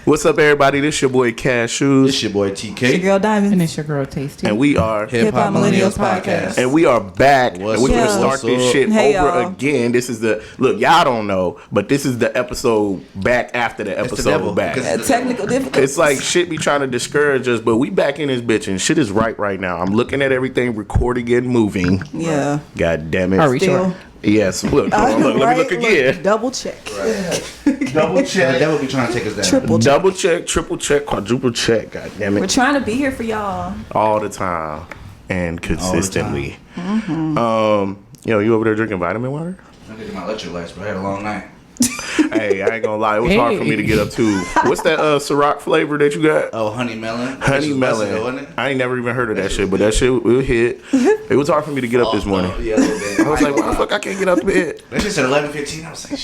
What's up, everybody? This your boy Cashews. This your boy TK. It's your girl Diamond. And it's your girl Tasty. And we are Hip Hop Millennials Podcast. And we are back. What's and we're going to up? start this shit Hey, over y'all. again. This is the, look, y'all don't know, but this is the episode back after the It's the devil, episode back. because Technical difficulties. It's like shit be trying to discourage us, but we back in this bitch and shit is right now. I'm looking at everything, recording and moving. Yeah. God damn it. Are we Still. sure? Yes. Look, hold on, look, let me look again. Double check. Double the check. devil be trying to take us down. Triple check. Double check, triple check, quadruple check. God damn We're it. trying to be here for y'all. All the time and consistently. Mm-hmm. You over there drinking vitamin water? I did my electrolytes, but I had a long night. Hey, I ain't gonna lie, it was hard for me to get up too. What's that Ciroc flavor that you got? Oh, honey melon. Honey melon. I ain't never even heard of that shit, but that shit will hit. It was hard for me to get up this morning. Yeah, a little bit. I was like, why the fuck I can't get out the bed? That shit said 11:15. I was like,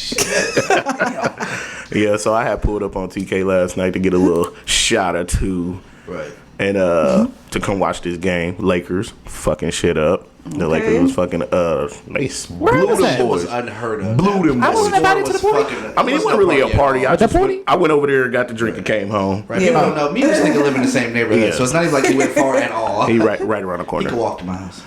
shit. Yeah, so I had pulled up on TK last night to get a little shot or two. Right. And to come watch this game. Lakers fucking shit up. The Lakers was fucking they blew was them that? It was boys. unheard of. Blew them I boys. wasn't invited to the party. I mean, it wasn't really a party. I The just party? I went over there, got the drink, and came home. Right. People don't know. Me and this nigga live in the same neighborhood, Yeah. so it's not even like he went far at all. He right around the He corner. could walk to my house.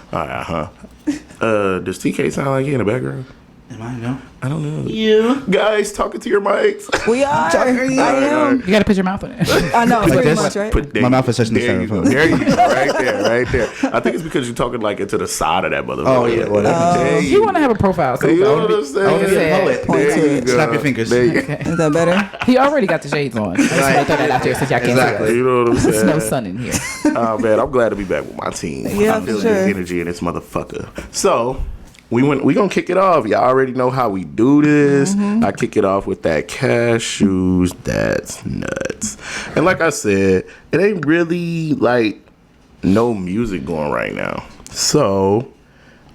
Does TK sound like he in the background? Am I? No. I don't know. Yeah. Guys, talking to your mics. We are. I am. You gotta put your mouth in it. I know. Pretty this? much, right? Put My mouth is touching the there you go. styrofoam. There you go. Right there. I think it's because you're talking like into the side of that motherfucker. Oh, yeah, well, that There You want to have a profile. So You know I what wanna I'm be- saying? I wanna Be a say- poet. Point There to you it. go. Snap your fingers. There you Okay. Is that better? He already got the shades on. I just want to throw that out there since y'all can't Exactly. see us. You know what I'm saying? There's no sun in here. Oh man, I'm glad to be back with my team. Yeah, I for feel sure. the energy in this motherfucker. So we gonna kick it off. Y'all already know how we do this. I kick it off with that Cashews. That's nuts. And like I said, it ain't really like no music going right now. So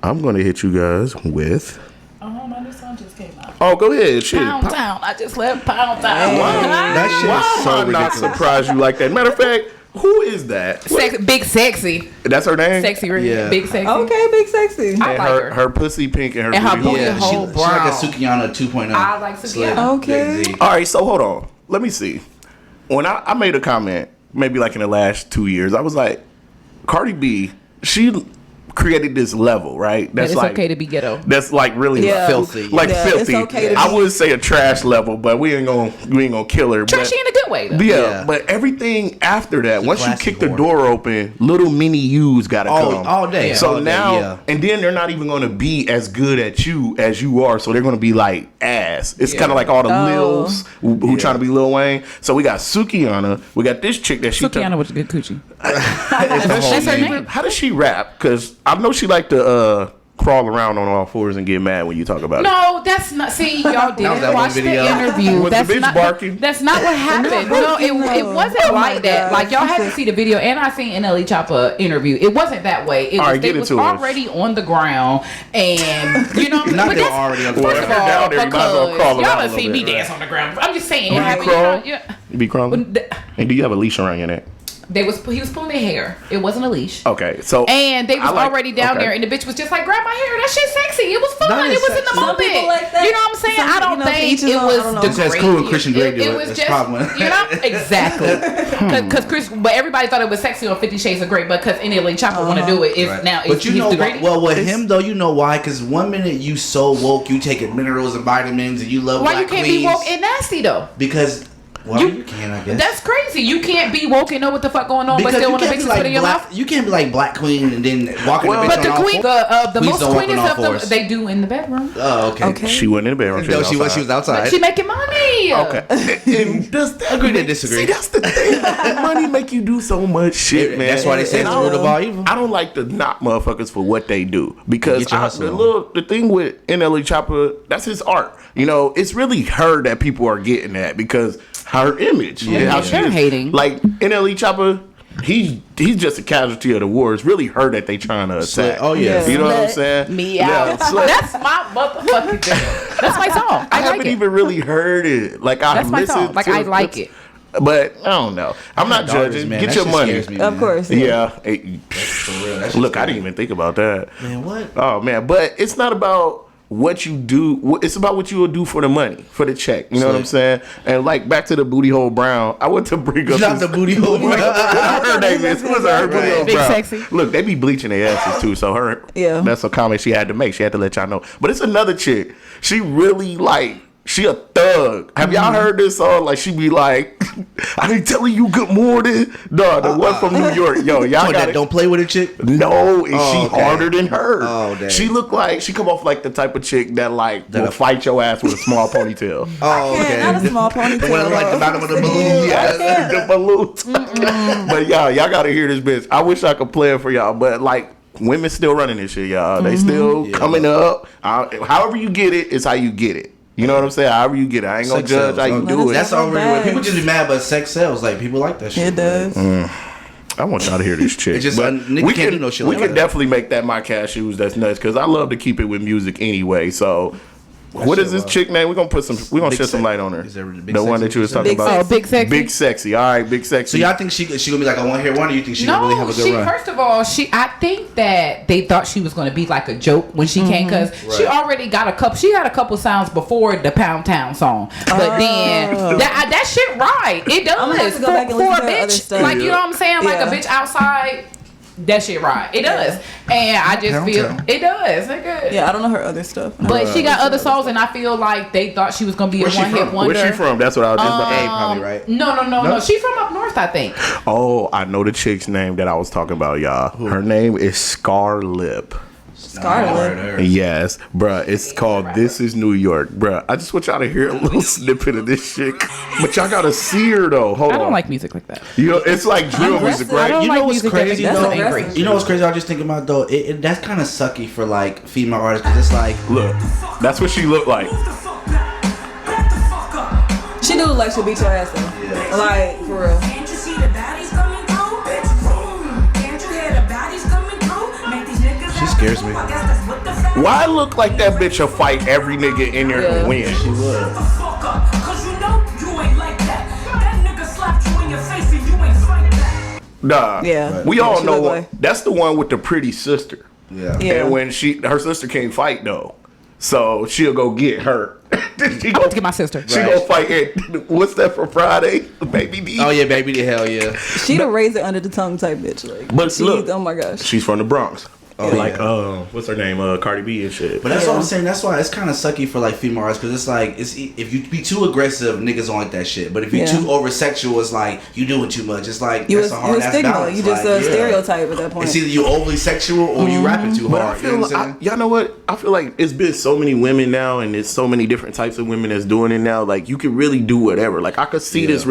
I'm gonna hit you guys with. Oh, my new song just came out. Oh, go ahead. Shit. Pound Town. I just left Pound Town. That shit Why is am so I not ridiculous. surprised you like that? Matter of fact, who is that? Big Sexy. That's her name. Sexy, really. Yeah. Big Sexy. Okay, big sexy. I And like her, her. her pussy pink and her And her booty booty hole. Yeah, whole she like a brown. Sukiyana 2.0. I like Sukiyana. Slim, Okay. Big Z. All right, so hold on. Let me see. When I made a comment, maybe like in the last 2 years, I was like, Cardi B, she created this level, right? That it's like okay to be ghetto. That's like really Yeah. Filthy. like Yeah, it's filthy. okay to I be- wouldn't say a trash level, but we ain't gonna kill her. Trashy in a good way, though. Yeah, Yeah. but everything after that, a once you classy kick the whore. door open, little mini U's gotta come All day. So All day, now, yeah. and then they're not even gonna be as good at you as you are. So they're gonna be like ass. It's Yeah. kind of like all the Oh. Lils who trying to be Lil Wayne. So we got Sukiyana. We got this chick that she. Sukiyana with a good coochie. It's the whole That's her name. name. How does she rap? Because I know she like to crawl around on all fours and get mad when you talk about it. No, that's not. See, y'all That was didn't that one watch the video. interview. Was the That's bitch not. barking? That's not what happened. No, it No. wasn't Oh my like that. God. Like y'all had to see the video, and I seen NLE Choppa interview. It wasn't that way. It All was, right, get they was into it. already on the ground, and you know, Not but they were that's- already on the First ground. of If you're all, down there, you might as well because crawl y'all around a done seen little me bit, dance on the ground. I'm just saying. Do you have- crawl? yeah. You be crawling? And do you have a leash around your neck? He was pulling their hair. It wasn't a leash. Okay, so And they was I like- already down okay. there, and the bitch was just like, "Grab my hair. That shit sexy. It was fun. That It is was in the sexy. moment. Some people like that. You know what I'm saying? Some, I don't you know, to think each his it own. was I don't know. the It says great. cool and Christian Grey do It it. was That's just, problem. you know, exactly. Because Chris, but everybody thought it was sexy on 50 Shades of Grey, but because NLE Choppa want to do it, it's Right. now. But It's, you he's know, degrading. well, with him though, you know why? Because one minute you so woke, you taking minerals and vitamins, and you love why black you can't queens. be woke and nasty though? Because well, You- you can, I guess. That's crazy. You can't be woke and know what the fuck going on, but still want to bitches put in your mouth. You can't be like black queen and then walking Well, the bitch But on the all queen, fours. the Queens most don't walk on queenest all of them, fours. they do in the bedroom. Oh, okay. Okay. she wasn't in the bedroom. No, she was outside. But she making money. Okay. And does that Agree to disagree. See, that's the thing. Money make you do so much shit, Yeah, man. that's why they say And it's I the root of don't- all evil. I don't like to knock motherfuckers for what they do because Get your hustle the thing with NLE Choppa, that's his art. You know, it's really her that people are getting at because her image, and how she they're is. hating. Like NLE Choppa, he's just a casualty of the war. It's really her that they trying to attack. Oh yeah. You know what I'm Let saying? Me Yeah, out. slut. That's my motherfucking thing. That's my song. I I haven't like it. even really heard it. Like I That's my listened song. Like to I the like clips, it. but I don't know. I'm not Daughters, judging. man, Get that your shit money. scares me, Of man. course. Yeah. Hey, For real. That shit look, I scares didn't even think about that. me. Man, what? Oh man, but it's not about what you do. It's about what you will do for the money, for the check. You know what I'm saying? And like back to the booty hole Brown. I want to bring up Not the booty hole Brown. her name is. Who was her booty hole Big Brown? Sexy. Look, they be bleaching their asses too. So her, that's a comment she had to make. She had to let y'all know. But it's another chick. She really like. She a thug. Have y'all heard this song? Like she be like, I ain't telling you good morning. No, the one from New York. Yo, y'all got Don't play with a chick. No, and she harder than her. Oh, damn. She look like she come off like the type of chick that like will fight your ass with a small ponytail. Oh, okay. Not a small ponytail. The one like the bottom of the balloon. Yes, the balloons. But y'all gotta hear this bitch. I wish I could play it for y'all, but like women still running this shit, y'all. They still coming up. However you get it is how you get it. You know what I'm saying? However you get it. I ain't gonna judge how you do it. That's all really. People just be mad, but sex sells. Like people like that shit. It does. I want y'all to hear this chick. It's just But nigga can't do no shit like we can that. definitely make that my cashews. That's nuts because I love to keep it with music anyway. So. What is this chick name? We're gonna shed some light on her. Is there Big The one Sexy? that you was talking about. Oh, Big Sexy. Big Sexy. All right, Big Sexy. So y'all think she gonna be like a one hit wonder? You think she gonna really have a good run? First of all, I think that they thought she was going to be like a joke when she came because she already got a couple. She had a couple sounds before the Pound Town song, but then that shit right. It does. I'm gonna have to go back and for listen a to her other bitch, stuff. like you know what I'm saying, like a bitch outside. That shit right. It does. And I just feel it does. Nigga. Yeah, I don't know her other stuff. But she got other songs, and I feel like they thought she was gonna be a one hit wonder. Where's she from? That's what I was just about to ask. Probably right. No. She's from up north, I think. Oh, I know the chick's name that I was talking about, y'all. Her name is Scarlip. Scarlet. Yes, bruh. It's called This Is New York, bruh. I just want y'all to hear a little snippet of this shit. But y'all gotta see her though. Hold on. I don't like music like that. You know, it's like drill music, I right? don't You like know what's music that crazy makes me though? angry. You know what's crazy? I was just thinking about though. That's kind of sucky for like female artists because it's like Look, that's what she looked like. She do look like she'll beat your ass though. Like, for real. Can't you see the baddies coming through? Bitch, boom. Can't you hear the baddies coming through? Make these niggas She scares me. I guess that's what the fact. Why look like that bitch will fight every nigga in there and win? she would. Shut the fuck up, cause you know you ain't like that. That nigga slapped you in your face and you ain't fight back. Nah. Yeah. We Yeah, all she know look one. like- That's the one with the pretty sister. Yeah. Yeah. And when her sister can't fight though, so she'll go get her. She go Get my sister. She go fight it. What's that for Friday? Baby D. Oh yeah, baby, the hell yeah. She the razor under the tongue type bitch. Like, But she, look, oh my gosh. she's from the Bronx. Oh, like, yeah. what's her name? Cardi B and shit. But that's what I'm saying. That's why it's kind of sucky for like female artists because it's like if you be too aggressive, niggas don't like that shit. But if you're too over sexual, it's like you doing too much. It's like You that's was, a hard ass stigma. balance. You just like, a stereotype at that point. It's either you overly sexual or you rapping too But I hard. You feel know what I'm like, saying? y'all know what? I feel like it's been so many women now, and there's so many different types of women that's doing it now. Like you can really do whatever. Like I could see this.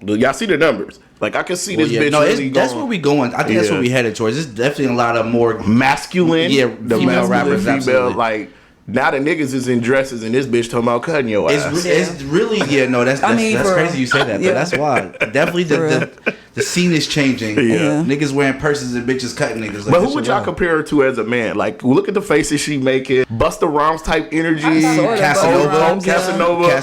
Y'all see the numbers. Like I could see this bitch really that's going. where we going. I think that's where we headed towards. It's definitely a lot of more Masculine. Yeah, the female masculine rappers, female. absolutely. Like now the niggas is in dresses, and this bitch talking about cutting your ass. It's really that's I mean, that's for crazy real. you say that, Yeah. but that's why definitely the scene is changing. Yeah. Niggas wearing purses and bitches cutting niggas. Like, But this who would shit y'all wild. compare her to as a man? Like, look at the faces she making. Busta Rhymes type energy. Sort of Casanova. Busta Rhymes,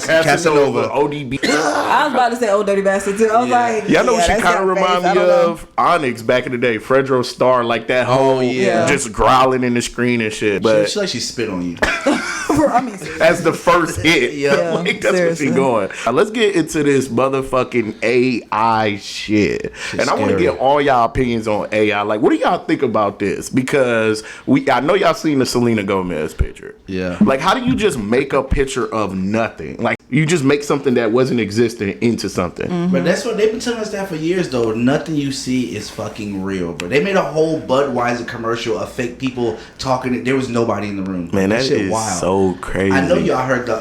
yeah. Casanova. ODB. I was about to say old dirty bastard too. I was like, Y'all know what she that's kind of got remind face. I me don't know. of? Onyx back in the day. Fredro Starr, like that whole, yeah. just growling in the screen and shit. But She like she spit on you. I mean, as the first hit, Yeah. like, that's seriously. what she going. Let's get into this motherfucking AI shit. And I want to scary. get all y'all opinions on AI. Like, what do y'all think about this? Because I know y'all seen the Selena Gomez picture. Yeah. Like, how do you just make a picture of nothing? Like, you just make something that wasn't existing into something. But that's what they've been telling us that for years though. Nothing you see is fucking real. But they made a whole Budweiser commercial of fake people talking. There was nobody in the room. Man, that shit is wild. so crazy. I know y'all heard the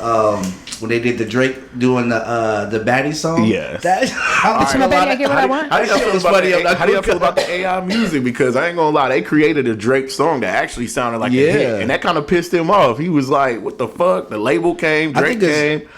when they did the Drake doing the baddie song. Yes. That, Bitch, my baby, I get what I want. How do y'all That feel shit was about funny the- on that how do y'all feel hookah. about the AI music? Because I ain't gonna lie, they created a Drake song that actually sounded like a Yeah. hit, and that kind of pissed him off. He was like, "What the fuck?" The label came, I Drake think it's- came.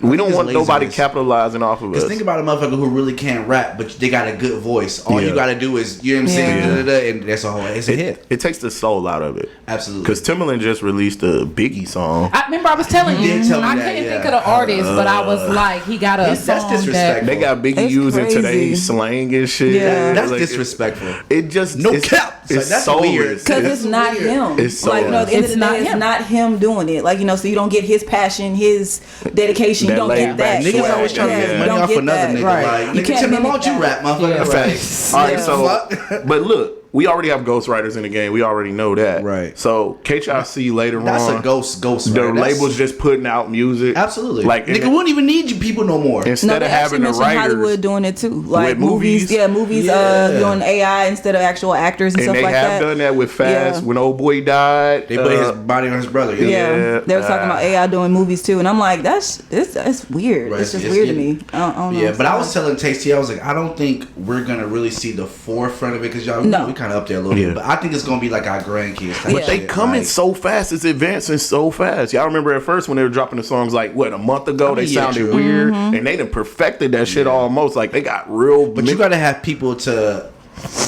We don't want nobody laziness. capitalizing off of us. Because think about a motherfucker who really can't rap, but they got a good voice. All you gotta do is, you know what I'm saying, and that's a whole. It's a hit. It takes the soul out of it. Absolutely. Because Timbaland just released a Biggie song. I remember I was telling you, did tell me I that, couldn't yeah. think of the artist, but I was like, he got a That's song disrespectful. They got Biggie It's using crazy. today's slang and shit. Yeah. That's Like, disrespectful. It just No it's, cap. It's It's like, that's soulless. weird. Because it's not weird. him. It's like, soulless. at the end of It's the not day, it's him. not him doing it. Like, so you don't get his passion, his dedication. That You don't laid get back that. shit. Niggas always trying to Yeah. get You money don't off get another that. nigga. Right. Like, You nigga, can't Tim, why mimic don't you that. rap, motherfucker? Yeah. Facts. All right, Yeah. so, Fuck. but look, we already have ghostwriters in the game. We already know that. Right. So, can't y'all see later That's on? a ghost. The Right? label's just putting out music. Absolutely. Like, Nigga, we don't even need you people no more. No, instead they of actually having the mentioned writers. Hollywood doing it too, like With movies? movies, Yeah. doing AI instead of actual actors and And stuff they like have that. done that with Fast Yeah. when old boy died. They put his body on his brother. Yeah, they were talking about AI doing movies too, and I'm like, that's weird. Right, It's just it's- weird to it- me. I don't know. Yeah, but I was telling Tasty, I was like, I don't think we're gonna really see the forefront of it because y'all, No. we kind of up there a little Yeah. bit. But I think it's gonna be like our grandkids. type But They shit, coming like- so fast. It's advancing so fast. Y'all remember at first when they were dropping the songs like what a month ago? They yeah, sounded true. weird, Mm-hmm. and they done perfected that shit almost. Like they got real. But you gotta have people to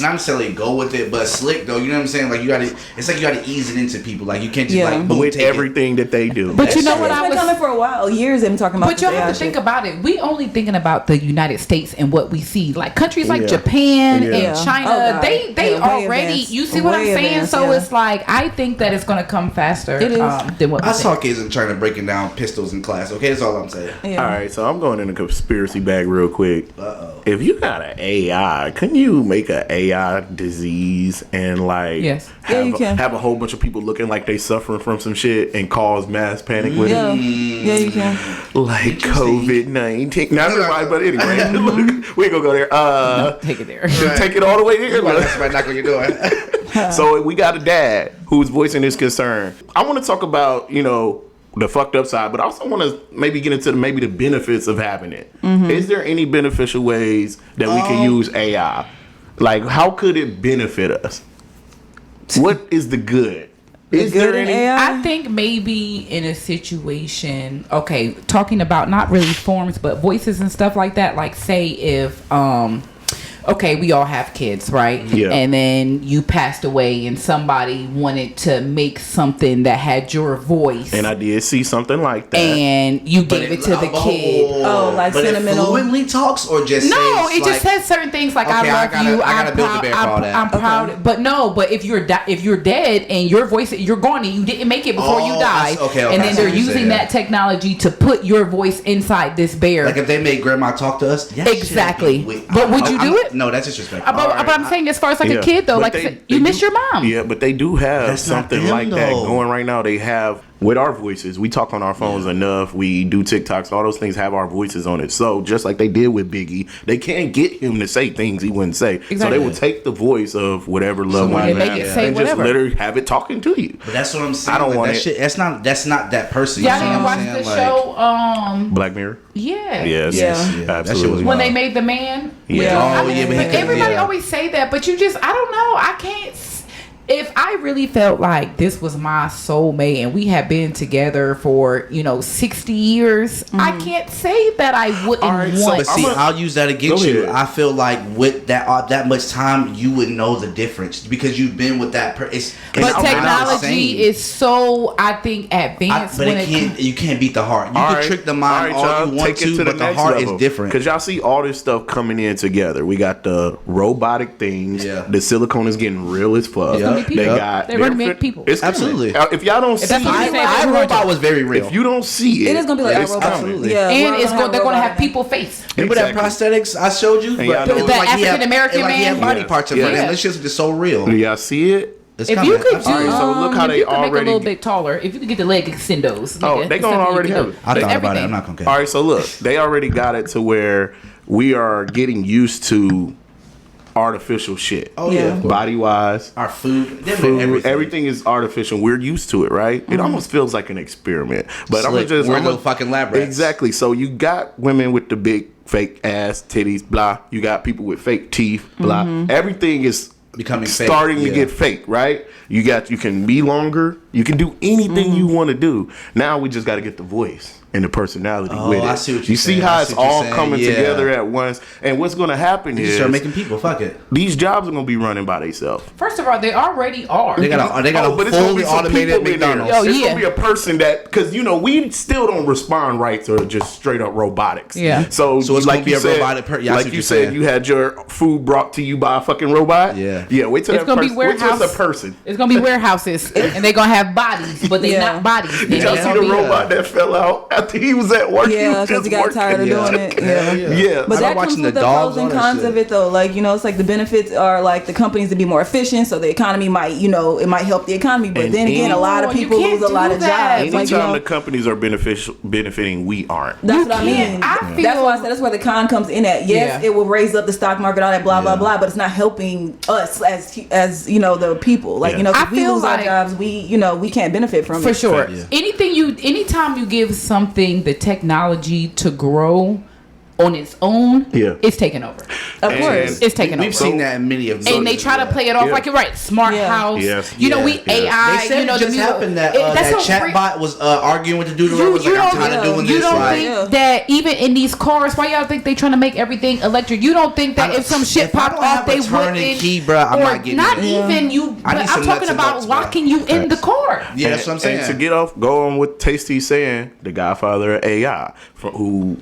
not necessarily go with it, but slick though. You know what I'm saying? Like you gotta, it's like you gotta ease it into people. Like you can't just Yeah. like boom, with take it. everything that they do. But you know what It's I been was coming for a while, years. They've been talking about. But you this have AI to think shit. about it. We only thinking about the United States and what we see. Like countries like Yeah. Japan Yeah. and China, Oh, God. they Yeah, way already. advanced. You see what I'm Way saying? advanced, So yeah. it's like I think that it's gonna come faster It is. than what we I saw think. kids in China breaking down pistols in class. Okay, that's all I'm saying. Yeah. All right, so I'm going in the conspiracy bag real quick. Uh-oh. If you got an AI, couldn't you make an AI disease and like Yes. Yeah, have, you can. have a whole bunch of people looking like they suffering from some shit and cause mass panic with Yeah, it? yeah, you can. Like COVID-19. Not everybody, but anyway, look, we ain't gonna go there. Take it there. Take it all the way there. Well, Look. that's right, knock on your door. So we got a dad who's voicing his concern. I want to talk about, the fucked up side, but I also want to maybe get into maybe the benefits of having it. Is there any beneficial ways that we can use AI? Like, how could it benefit us? What is the good? Is good there in any? AI? I think maybe in a situation, okay, talking about not really forms but voices and stuff like that. Like, say if okay, we all have kids, right? Yeah. And then you passed away and somebody wanted to make something that had your voice. And I did see something like that. And you gave it to the kid. Oh, like but sentimental- It fluently talks or just No, says, it just like, says certain things like Okay, I love you. I gotta build the bear for all that. I'm proud. But no, but if you're dead and your voice, you're gone and you didn't make it before you Oh, died, okay, and I then see they're what you're using saying. that technology to put your voice inside this bear. Like if they made grandma talk to us, that shit Exactly. would be- But would you do it? No, that's disrespectful. but I'm saying, as far as like Yeah. a kid though, But like they you miss do- your mom. Yeah, but they do have That's not something them, like that though. going right now. They have with our voices. We talk on our phones enough. We do TikToks. All those things have our voices on it. So just like they did with Biggie, they can't get him to say things he wouldn't say. So Exactly. they will take the voice of whatever loved one Somebody you make have it say and whatever. just literally have it talking to you. But that's what I'm saying. I don't like, want that it. shit. That's not that person. Y'all you know didn't what watch I'm the saying? show. Black Mirror. Yeah. Yes. Yeah. That shit Absolutely. was When they wild. made the man. Yeah. Oh, yeah, but he couldn't- everybody yeah. always say that, but you just, I don't know. I can't. If I really felt like this was my soulmate and we had been together for 60 years, I can't say that I wouldn't All right, so want. But see, I'll use that against Go you. ahead. I feel like with that much time, you would know the difference because you've been with that person. But technology is so, I think, advanced. But when you can't beat the heart. You All can right. trick the mind all y'all, you want take it to, but the heart is different. Because y'all see all this stuff coming in together. We got the robotic things. Yeah. The silicone is getting real as fuck. It's gonna be people. They got They're gonna make people. It's coming. Absolutely. If y'all don't see that's what it, you say, I Robot was very real. if you don't see it, It is gonna be like it's a robot. coming. Yeah, and we're it's gonna they're going to robot have people face. Remember that prosthetics I showed you? And y'all know- it was The he had- African-American like he had man? body Yeah. parts of Yeah. it. And this shit was just so real. Do y'all see it? It's If coming. you could do, Absolutely. All right, so look how if they you could make already- a little bit taller, if you could get the leg extendos. Oh, nigga, they it's gonna something you already can have do. it. I thought about it. Everything. I'm not gonna care. All right, so look, they already got it to where we are getting used to artificial shit. Oh yeah. Body wise. Our food, Everything is artificial. We're used to it, right? It almost feels like an experiment. But I'm Slick. just We're I'm little fucking lab rats. Exactly. So you got women with the big fake ass, titties, blah. You got people with fake teeth, blah. Everything is Becoming fake, starting to yeah. get fake, right? You can be longer. You can do anything you want to do. Now we just got to get the voice. and the personality with it. I see what you you're see saying. how I it's see what you're all saying. coming Yeah. together at once. And what's going to happen You is start making people. Fuck it. these jobs are going to be running by themselves. First of all, they already are. They got a But it's gonna fully be some automated people in there. McDonald's. Yo, There's yeah. gonna be a person that, because we still don't respond right to just straight up robotics. Yeah. So it's like gonna be you a said, robotic yeah, I see like what you you're said, saying. you had your food brought to you by a fucking robot. Yeah. Yeah. Wait till It's that gonna be person. Wait till warehouse. it's a person. It's gonna be warehouses, and they're gonna have bodies, but they're Yeah. not bodies. Did y'all see the robot that fell out after he was at work? Yeah, was because just he got working. tired of Yeah. doing it. Yeah. Yeah. But I that like comes watching with the the dogs, pros and all that cons shit. of it, though. Like, it's like the benefits are like the companies to be more efficient, so the economy might, it might help the economy. But And then again, a lot of Oh, you people can't lose a lot do of that. jobs. Like, Anytime the companies are benefiting, we aren't. that's You what I can't. mean. I feel- That's why I said that's where the con comes in at. Yes, Yeah. it will raise up the stock market, all that blah blah Yeah. blah, but it's not helping us as the people. Like, Yeah. if I we feel lose like- our jobs, we can't benefit from For it. sure. Yeah. Anytime you give something the technology to grow on its own, Yeah. it's taking over. Of And- course. It's taking over. We've seen that in many of And they try to play it off Yeah. like you're right. Smart Yeah. house. Yes. We Yeah. AI. They said the it just music- happened that that's that a chatbot was arguing with the dude. You, Was you like, I'm don't, tired of doing you this. don't Like, think Yeah. that even in these cars, why y'all think they trying to make everything electric? You don't think that I don't- if some shit if I popped don't off, have they a turning wouldn't? key, bruh, I'm or not getting it. even you. I But need I'm some talking nuts and about bolts, bruh. locking you in the car. yeah, that's what I'm saying. And to get off, go on with Tasty saying, the godfather of AI, who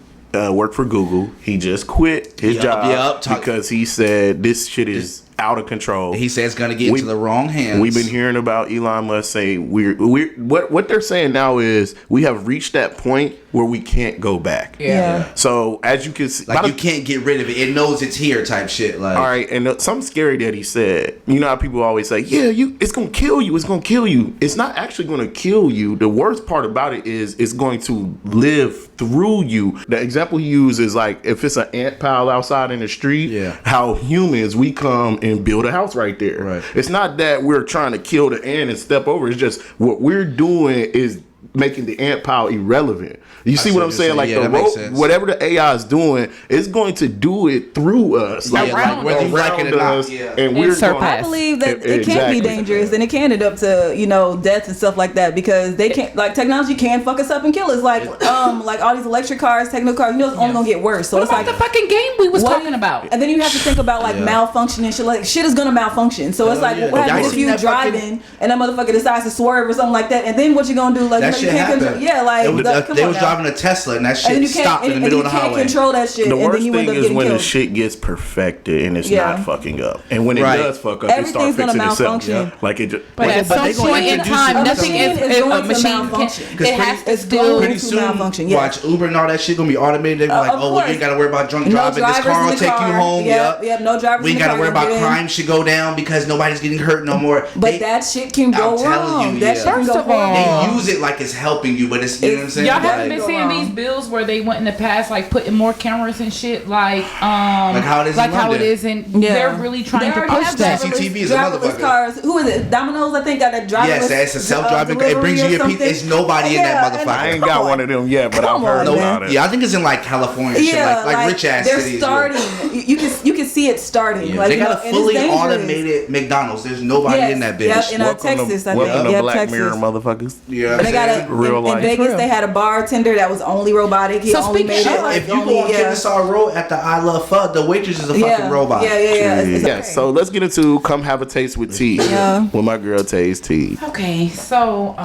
worked for Google, he just quit his job because he said this shit is out of control. He said it's gonna get into the wrong hands. We've been hearing about Elon Musk say we're what they're saying now is we have reached that point where we can't go back. Yeah. So as you can see, like you can't get rid of it. It knows it's here, type shit. Like, all right, and something scary that he said. You know how people always say, "Yeah, it's gonna kill you. It's gonna kill you." It's not actually gonna kill you. The worst part about it is it's going to live through you. The example he uses is like if it's an ant pile outside in the street. Yeah. How humans we come and build a house right there. Right. It's not that we're trying to kill the ant and step over. It's just what we're doing is making the ant pile irrelevant. You see what I'm saying? Like Yeah, that makes sense. whatever the AI is doing, it's going to do it through us. Yeah, Like, like whether you like it or not. us, Yeah. and we're I surpass. believe that it can Exactly. be dangerous and it can end up to death and stuff like that because they can't technology can fuck us up and kill us like all these electric cars, techno cars. It's only gonna get worse. So What it's about like the fucking game we was what talking about? And then you have to think about malfunction and shit. Like shit is gonna malfunction. So it's like yeah. what Y'all happens if seen you that fucking- driving and that motherfucker decides to swerve or something like that? And then what you gonna do? Like that you shit can't control. happened. Yeah, like They come on was now. driving a Tesla and that And then shit you stopped in the and middle you of the can't highway. control that shit. The and then worst you end thing up is getting when the killed. shit gets perfected and it's Yeah. not fucking up. And when it Right. does fuck up, it starts Everything's gonna fixing itself. malfunction. Like it just. But like, at but some they gonna point in introduce time, it to nothing something. is It's a going to machine. malfunction. It has to it's still. going Pretty to soon, malfunction, yeah. watch Uber and all that shit gonna be automated. They be like, of oh, well, you course. ain't gotta worry about drunk No driving. This drivers car in will the take you car. home. Yep, no drivers We in ain't the gotta car, worry about get in. crime should go down because nobody's getting hurt no more. But that shit can go I'm telling wrong. you, That yeah. shit can First go of all, wrong. They use it like it's helping you, but it's, you know what I'm saying? Y'all Like, haven't been go seeing wrong. these bills where they went in the past, like putting more cameras and shit, like how it is in like how it London. is in. Yeah. They're really trying to already push have that. CCTV is a driverless motherfucker. cars. Who is it? Domino's, I think, got that driverless. Yes, it's a self-driving. It delivery brings you or your pizza. something. It's nobody in that Yeah, motherfucker. I ain't Come got on. one of them yet, but I've Come heard on, about man. it. Yeah, I think it's in like California, shit, like rich ass they're cities. starting. You can see it starting. Yeah, Like, they got a and it's fully dangerous. automated McDonald's. There's nobody Yes, in that bitch. yep, in Welcome Texas, I to, welcome think. to Yep, Black Texas. Mirror, motherfuckers. Yeah, And they got a Real in life. Vegas. Real. They had a bartender that was only robotic. He So only speaking made of- it like if you only, go on Kennesaw Road at the I Love Fuck, the waitress is a fucking robot. Yeah. It's Yeah, so let's get into Come Have a Taste with T. Yeah. With my girl Taste T. Okay, so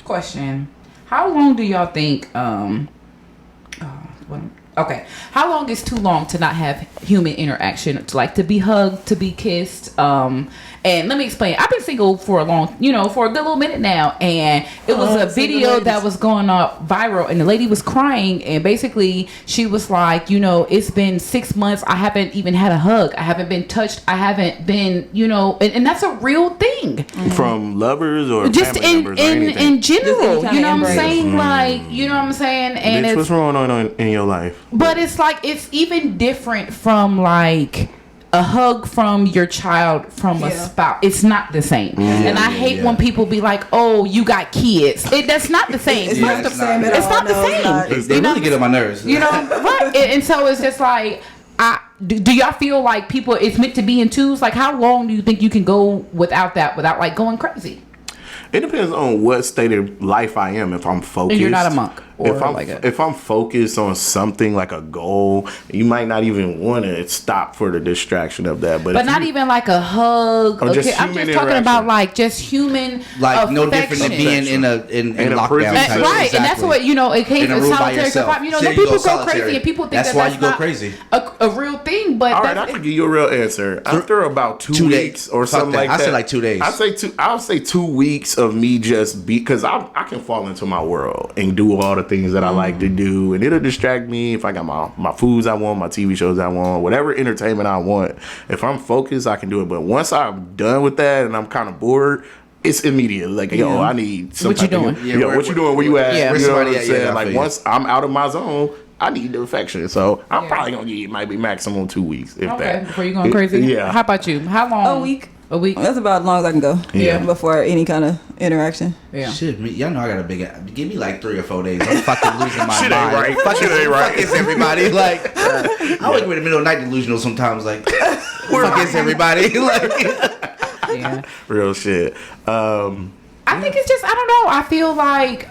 question: how long do y'all think? Okay, how long is too long to not have human interaction? To be hugged, to be kissed. And let me explain. I've been single for a for a good little minute now, and it was a video that was going up viral, and the lady was crying, and basically she was like, it's been 6 months. I haven't even had a hug. I haven't been touched. I haven't been, and that's a real thing. From lovers or Just family members or anything. in general, Just any you know kind what of I'm saying? embrace. Like, you know what I'm saying? And Bitch, it's what's wrong on in your life? but it's like it's even different from like a hug from your child from a spouse. It's not the same. And I hate when people be like, "Oh, you got kids." That's not the same. It's Yeah, not the it's same not. at It's all. not the No, it's same. not. They You know- really get on my nerves. right? And so it's just like, do y'all feel like people? It's meant to be in twos. Like, how long do you think you can go without that? Without like going crazy? It depends on what state of life I am. If I'm focused, And you're not a monk. or if I'm focused on something like a goal, you might not even want to stop for the distraction of that. But not even like a hug. Or just I'm just talking about like just human, like no affection. different than being in lockdown. prison type. setting. Right, and that's what in case In a of room by solitary yourself. confinement. There The you go, people go solitary. crazy, and people think That's that's why you go not crazy. A real thing. But all right, I can give you a real answer. After about 2 weeks or Fuck something that. like that, I say like 2 days. I'll say 2 weeks of me just because I can fall into my world and do all the things that I like to do, and it'll distract me if I got my foods I want, my TV shows I want, whatever entertainment I want. If I'm focused, I can do it. But once I'm done with that and I'm kind of bored, it's immediate. Like, yo, I need some. What you doing? What you doing? Where you at? Yeah. You know what I'm Yeah, saying? I Like, feel you. once I'm out of my zone, I need the affection. So I'm probably gonna give maybe maximum 2 weeks, if okay, that. before you going crazy. Yeah. How about you? How long? A week. A week. That's about as long as I can go. Yeah. Before any kind of interaction. Yeah. Shit, y'all know I got a big. Give me like 3 or 4 days. I'm fucking losing my Shit mind. ain't right. Fuck Shit is- ain't right. Fuck is everybody like? I wake up in the middle of the night delusional sometimes. Like, fuck is everybody? Like, Yeah. Real shit. I think it's just I don't know. I feel like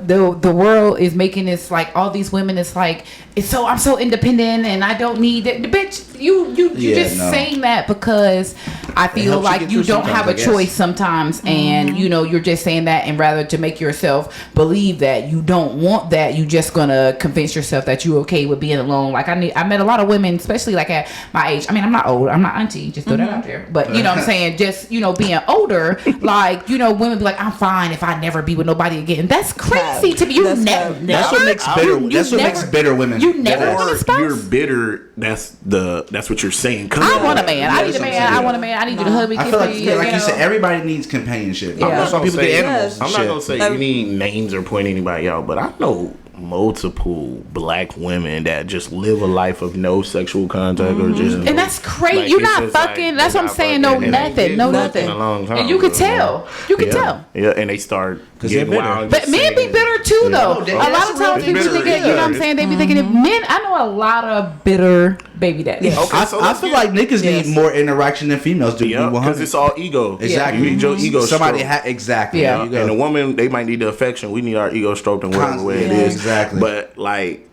the world is making this like all these women. It's like I'm so independent and I don't need it. Bitch, you just saying that because I feel helps you like get you through don't have a sometimes, I choice guess. sometimes, and you're just saying that, and rather to make yourself believe that you don't want that, you just gonna convince yourself that you're okay with being alone. Like I met a lot of women, especially like at my age. I mean, I'm not old. I'm not auntie. Just throw that out there. But you know what I'm saying? Just being older, like women be like, I'm fine if I never be with nobody again. That's crazy to me. You never. that's what makes bitter. That's what makes bitter women. You never Or want a spouse. you're bitter. That's what you're saying. I want a man. I need a that's what I'm man. I saying. want a man. I need you to hug me, I kiss feel like, me. like you said, everybody needs companionship. Yeah. That's why people get animals. I'm and not shit. gonna say any names or point anybody out, but I know multiple black women that just live a life of no sexual contact or just And that's crazy. like, you're it's not just fucking. like, that's they're what I'm not saying. fucking, No and they nothing. get No fucked in nothing. a long time, And you could bro. tell. You could tell. Yeah, and they start getting they're wild. But men be bitter too, though. they- A lot that's of real times people bitter, think, you know what I'm saying? They be thinking if men. I know a lot of bitter baby daddies. Okay, I, so I let's feel get- like niggas Yes. need more interaction than females do. Yeah, because it's all ego. Exactly. You need your ego Somebody stroked. exactly. Yeah. There you go. And the woman, they might need the affection. We need our ego stroked in whatever way it Constantly. is. Exactly. But like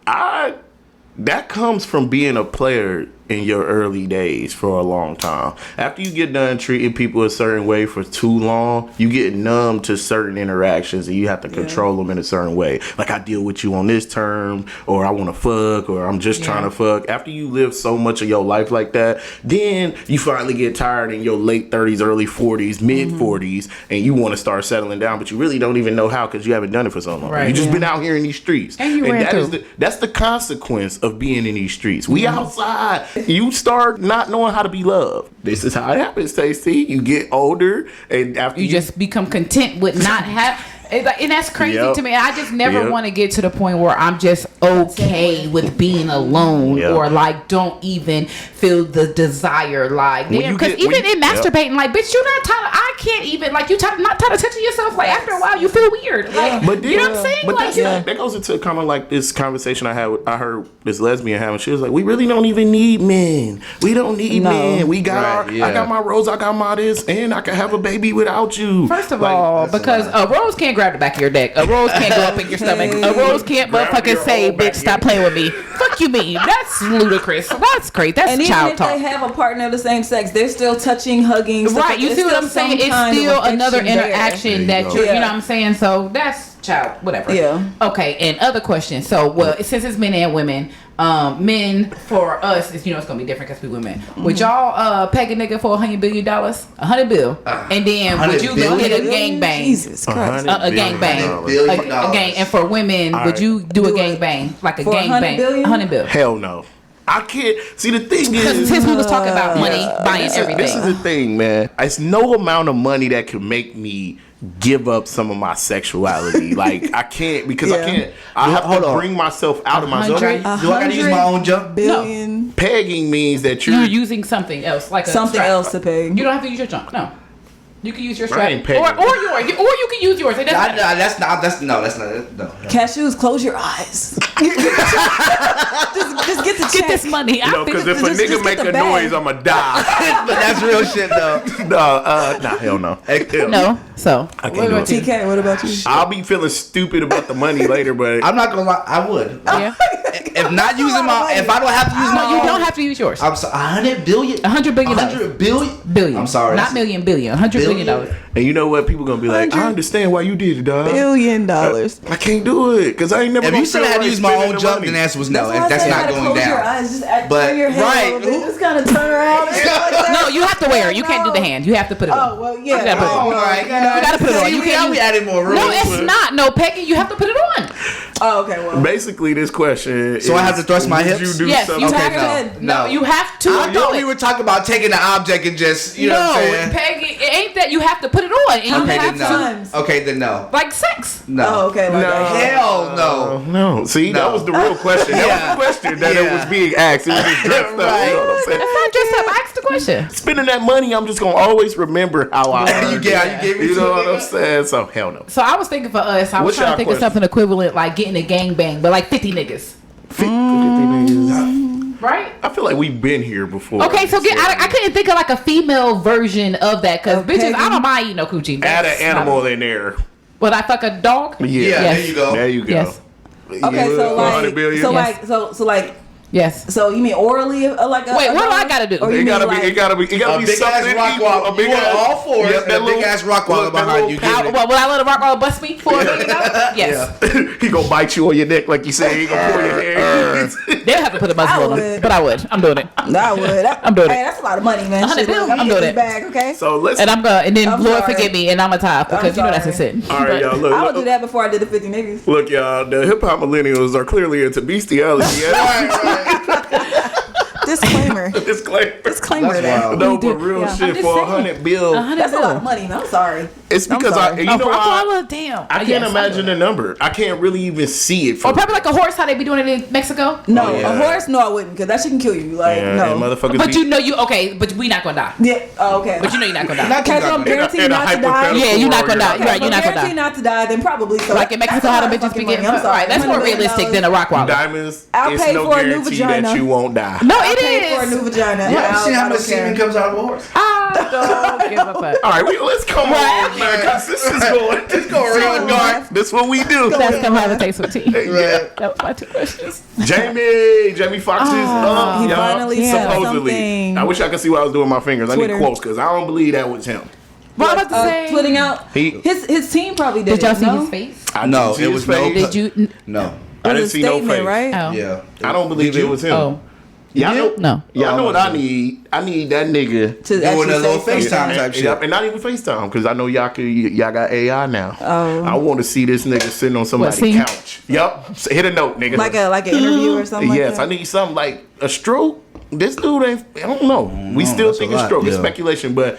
that comes from being a player in your early days for a long time. After you get done treating people a certain way for too long, you get numb to certain interactions and you have to control them in a certain way. Like, I deal with you on this term, or I want to fuck, or I'm just trying to fuck. After you live so much of your life like that, then you finally get tired in your late 30s, early 40s, mid 40s, and you want to start settling down, but you really don't even know how because you haven't done it for so long. Right. You just been out here in these streets. And you ran through. That's the consequence of being in these streets. We outside. You start not knowing how to be loved. This is how it happens, Stacey. You get older, and after You just become content with not have. And that's crazy Yep. to me. I just never Yep. want to get to the point where I'm just okay with being alone, Yep. or like don't even feel the desire. Like, When damn, you because get- even when you- in masturbating, like, bitch, you're not tired. I can't even like you not tired of touching yourself. Like after a while, you feel weird. Like, But you know what I'm saying? But Like, that goes into kind of like this conversation I heard this lesbian having. She was like, "We really don't even need men. We don't need No. men. We got Right, yeah. I got my rose. I got my this, and I can have a baby without you." First of Like, all, because a rose can't grab the back of your neck. A rose can't go up in your stomach. A rose can't Grab motherfucking your say, whole back bitch, stop playing with me. Fuck you mean. That's ludicrous. That's crazy. That's And even child if talk. they have a partner of the same sex, they're still touching, hugging. stuff Right, like you that. see what Still I'm saying? some It's kind of still another affection there. interaction There you that go. you're, you know Yeah. what I'm saying? So that's child, whatever. Yeah. Okay, and other questions. So, well, since it's men and women, men for us, it's, it's gonna be different because we women. Would y'all peg a nigga for $100 billion? $100 bill, and then would $100 you go billion? get a gangbang? Jesus Christ. A gangbang. A gang, and for women, would you do a gangbang, like a For $100 gangbang? billion? 100 bill. Hell no. I can't. See, the thing Because is, since we was talking about money, buying this is everything. the thing, man. It's no amount of money that can make me give up some of my sexuality. Like, I can't, because I Yeah. can't. I have Hold to on. bring myself out of my zone. 100 Do I gotta use my own jump? Billion. Pegging means that You're using something else, like a Something strap. else to pay. You don't have to use your jump. No, you can use your I strap, ain't pegging. or yours, or you can use yours. It doesn't matter. That's not. No. Cashews, close your eyes. just get the check. less money. Because if a just nigga get make the a bag. noise, I'ma die. But that's real shit though. Nah, hell no. Hell No. So I can't do it. TK, what about you? I'll be feeling stupid about the money later, but I'm not gonna lie, I would. yeah. If not using my, if I don't have to use my No, you own, don't have to use yours. I'm sorry, $100 billion. $100 billion. $100 billion. Billion. I'm sorry, Not that's- million, billion. $100 billion. and you know what? People gonna be like, I 100 understand why you did it, dog. $1 billion. I can't do it because I ain't never. If gonna you said I feel had to right use my spending own the junk, money. then the answer was no. why I And that's say you not gotta going close Your down. eyes, just But- turn your head right, a little bit. who- Just kind of turn around. And shit like that. No, you have to wear it. You can't do the hand. You have to put it on. Oh well, yeah. You gotta put it Oh on. my god! You gotta put it on. You can't be adding more rules. No, it's not. No, Peggy, you have to put it on. Oh, okay. Well, Basically, this question. So I have to thrust my would hips? You do Yes, something? you Okay, have no. to. No, you have to I do thought it. we were talking about taking the object and just, you know what I'm saying? Peggy, it ain't that you have to put it on. And you Okay, have then to, no. Times. Okay, then no. like sex. No. oh, okay. Like that. Hell no. No. See, that No. was the real question. That Yeah. was the question that it Yeah. was being asked. It was just dressed up. Right. You know what I'm saying? That's not dressed up. Ask the question. Spending that money, I'm just gonna always remember how I earned Yeah, it. you gave me You know two, what I'm nigga. saying? So hell no. So I was thinking for us, I was What's trying to your think of question? something equivalent like getting a gangbang, but like 50 niggas. 50 niggas. Right? I feel like we've been here before. Okay, so I couldn't think of like a female version of that because Okay. bitches, I don't mind eating no coochie. Add That's an animal in there. Would I fuck a dog? Yeah. Yeah, Yes. there you go. There you go. Yes. Okay, You so would, like, 100 billion? so Yes. like, so like, Yes. so you mean orally, like a? Wait, a what do dog? I gotta do? Or you It gotta mean be. It gotta be. It gotta A be big ass something rock equal. wall. A big You want ass all fours Yeah, and that a big little- ass rock wall look, that behind little you. pouch. Would I let a rock roll bust me for $1 million? Yes. He gonna bite you on your neck like you said. He gonna pull your hair. They'll have to put a muzzle I on it, would. but I would. I'm doing it. No, I would. I'm doing it. Hey, that's a lot of money, man. 100 Shit, billion. let me I'm get doing this it. bag, okay? So let's. And and then I'm Lord sorry. forgive me, and I'm a tie because you know that's a sorry. sin. All right, y'all. Look, I would do look, that before I did the 50 niggas. look, y'all. The hip hop millennials are clearly into bestiality. Disclaimer. Disclaimer. Disclaimer. That's That. wild. No, We do- but real yeah. shit I'm just for saying. 100 bill. That's a lot of money, man. I'm sorry. It's I'm because sorry. you know why? Damn. I can't Yes, I'm imagine doing the it. number. I can't really even see it. Or probably like a horse, how they be doing it in Mexico. No, Oh, yeah. a horse? No, I wouldn't, because that shit can kill you. Like, and no. motherfuckers. But be- you know but we not gonna die. Yeah. Oh, okay. But you know you're not gonna die. Not Okay, so I'm exactly. guaranteed in a not to die. hypothetical Yeah, you're not gonna die. world, You're right, you're not gonna guaranteed die. not to die, then probably. So Like in Mexico, how the bitches be getting I'm sorry. right. That's more realistic than a rock wall. Diamonds. I'll it's pay no for a new guarantee vagina. that you won't die. No, I it paid for a new is. vagina. You ever seen I how don't much semen care. comes out of a horse? I don't give a fuck. All right, let's come on, man. 'Cause this is going. It's going real dark. This is what we do. That's come have a taste with tea. Yeah. That was my two questions. Jamie Foxx is He y'all, finally said supposedly. something. I wish I could see what I was doing with my fingers. I Twitter. need quotes because I don't believe that was him. What I'm about to say. Tweeting out. He- His team probably did. Did y'all it, see no? his face? I No, didn't see it his was no face. Did you? No. I It didn't was a see no statement, face. right? Oh. Yeah. I don't believe it was him. Oh. Y'all know, No. y'all know Oh, what no. I need. I need that nigga. To Doing actually a little say FaceTime something. type shit. And not even FaceTime because I know y'all got AI now. Oh. I want to see this nigga sitting on somebody's scene? couch. Yup. Hit a note, nigga. Like an interview or something. Yes, like I need something like a stroke. This dude ain't. I don't know. We still that's a think it's lot, stroke. It's yeah. speculation. But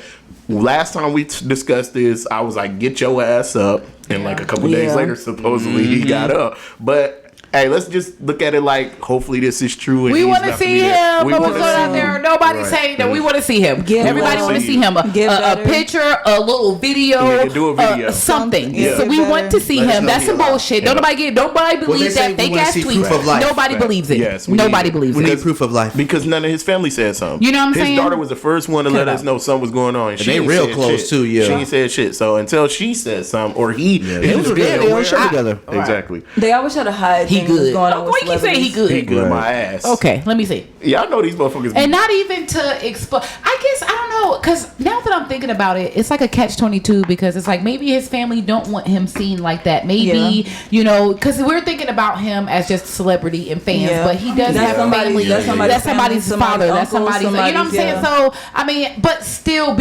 last time we discussed this, I was like, "Get your ass up." And like a couple days Yeah. later, supposedly he got up. But hey, let's just look at it like hopefully this is true. And We he's want to not see gonna be there. him. We But wanna we're going out see there. him. Nobody's Right. saying that we want to see him. Get Everybody better. want to see him. Get A better. picture, a little video, Yeah, do a video. something. Yeah. So we Get want to see Let us him. know That's we some alive. bullshit. Yeah. Nobody they believes say that we fake wanna ass see tweet. proof of life. Nobody believes it. Yes, we Nobody need- believes We it. need proof of life. Because none of his family said something. You know what I'm his saying? daughter was the first one to let us know something was going on. She they ain't real said close, shit. too, yeah. She ain't said shit. So until she said something, or he, They was was good. They on aware- show together. Exactly. They always try to hide He things that's good. going on Oh, with boy, you say he celebrities. good. He good Right. my ass. Okay, let me see. Y'all know these motherfuckers. And not even to expose. I guess I don't know, because now that I'm thinking about it, it's like a catch-22 because it's like maybe his family don't want him seen like that. Maybe because we're thinking about him as just celebrity and fans, Yeah. but he does That's have somebody's- family. that's That's somebody's somebody's family, father. somebody's That's uncle, somebody's. You know what I'm saying? somebody's- So I mean, but still,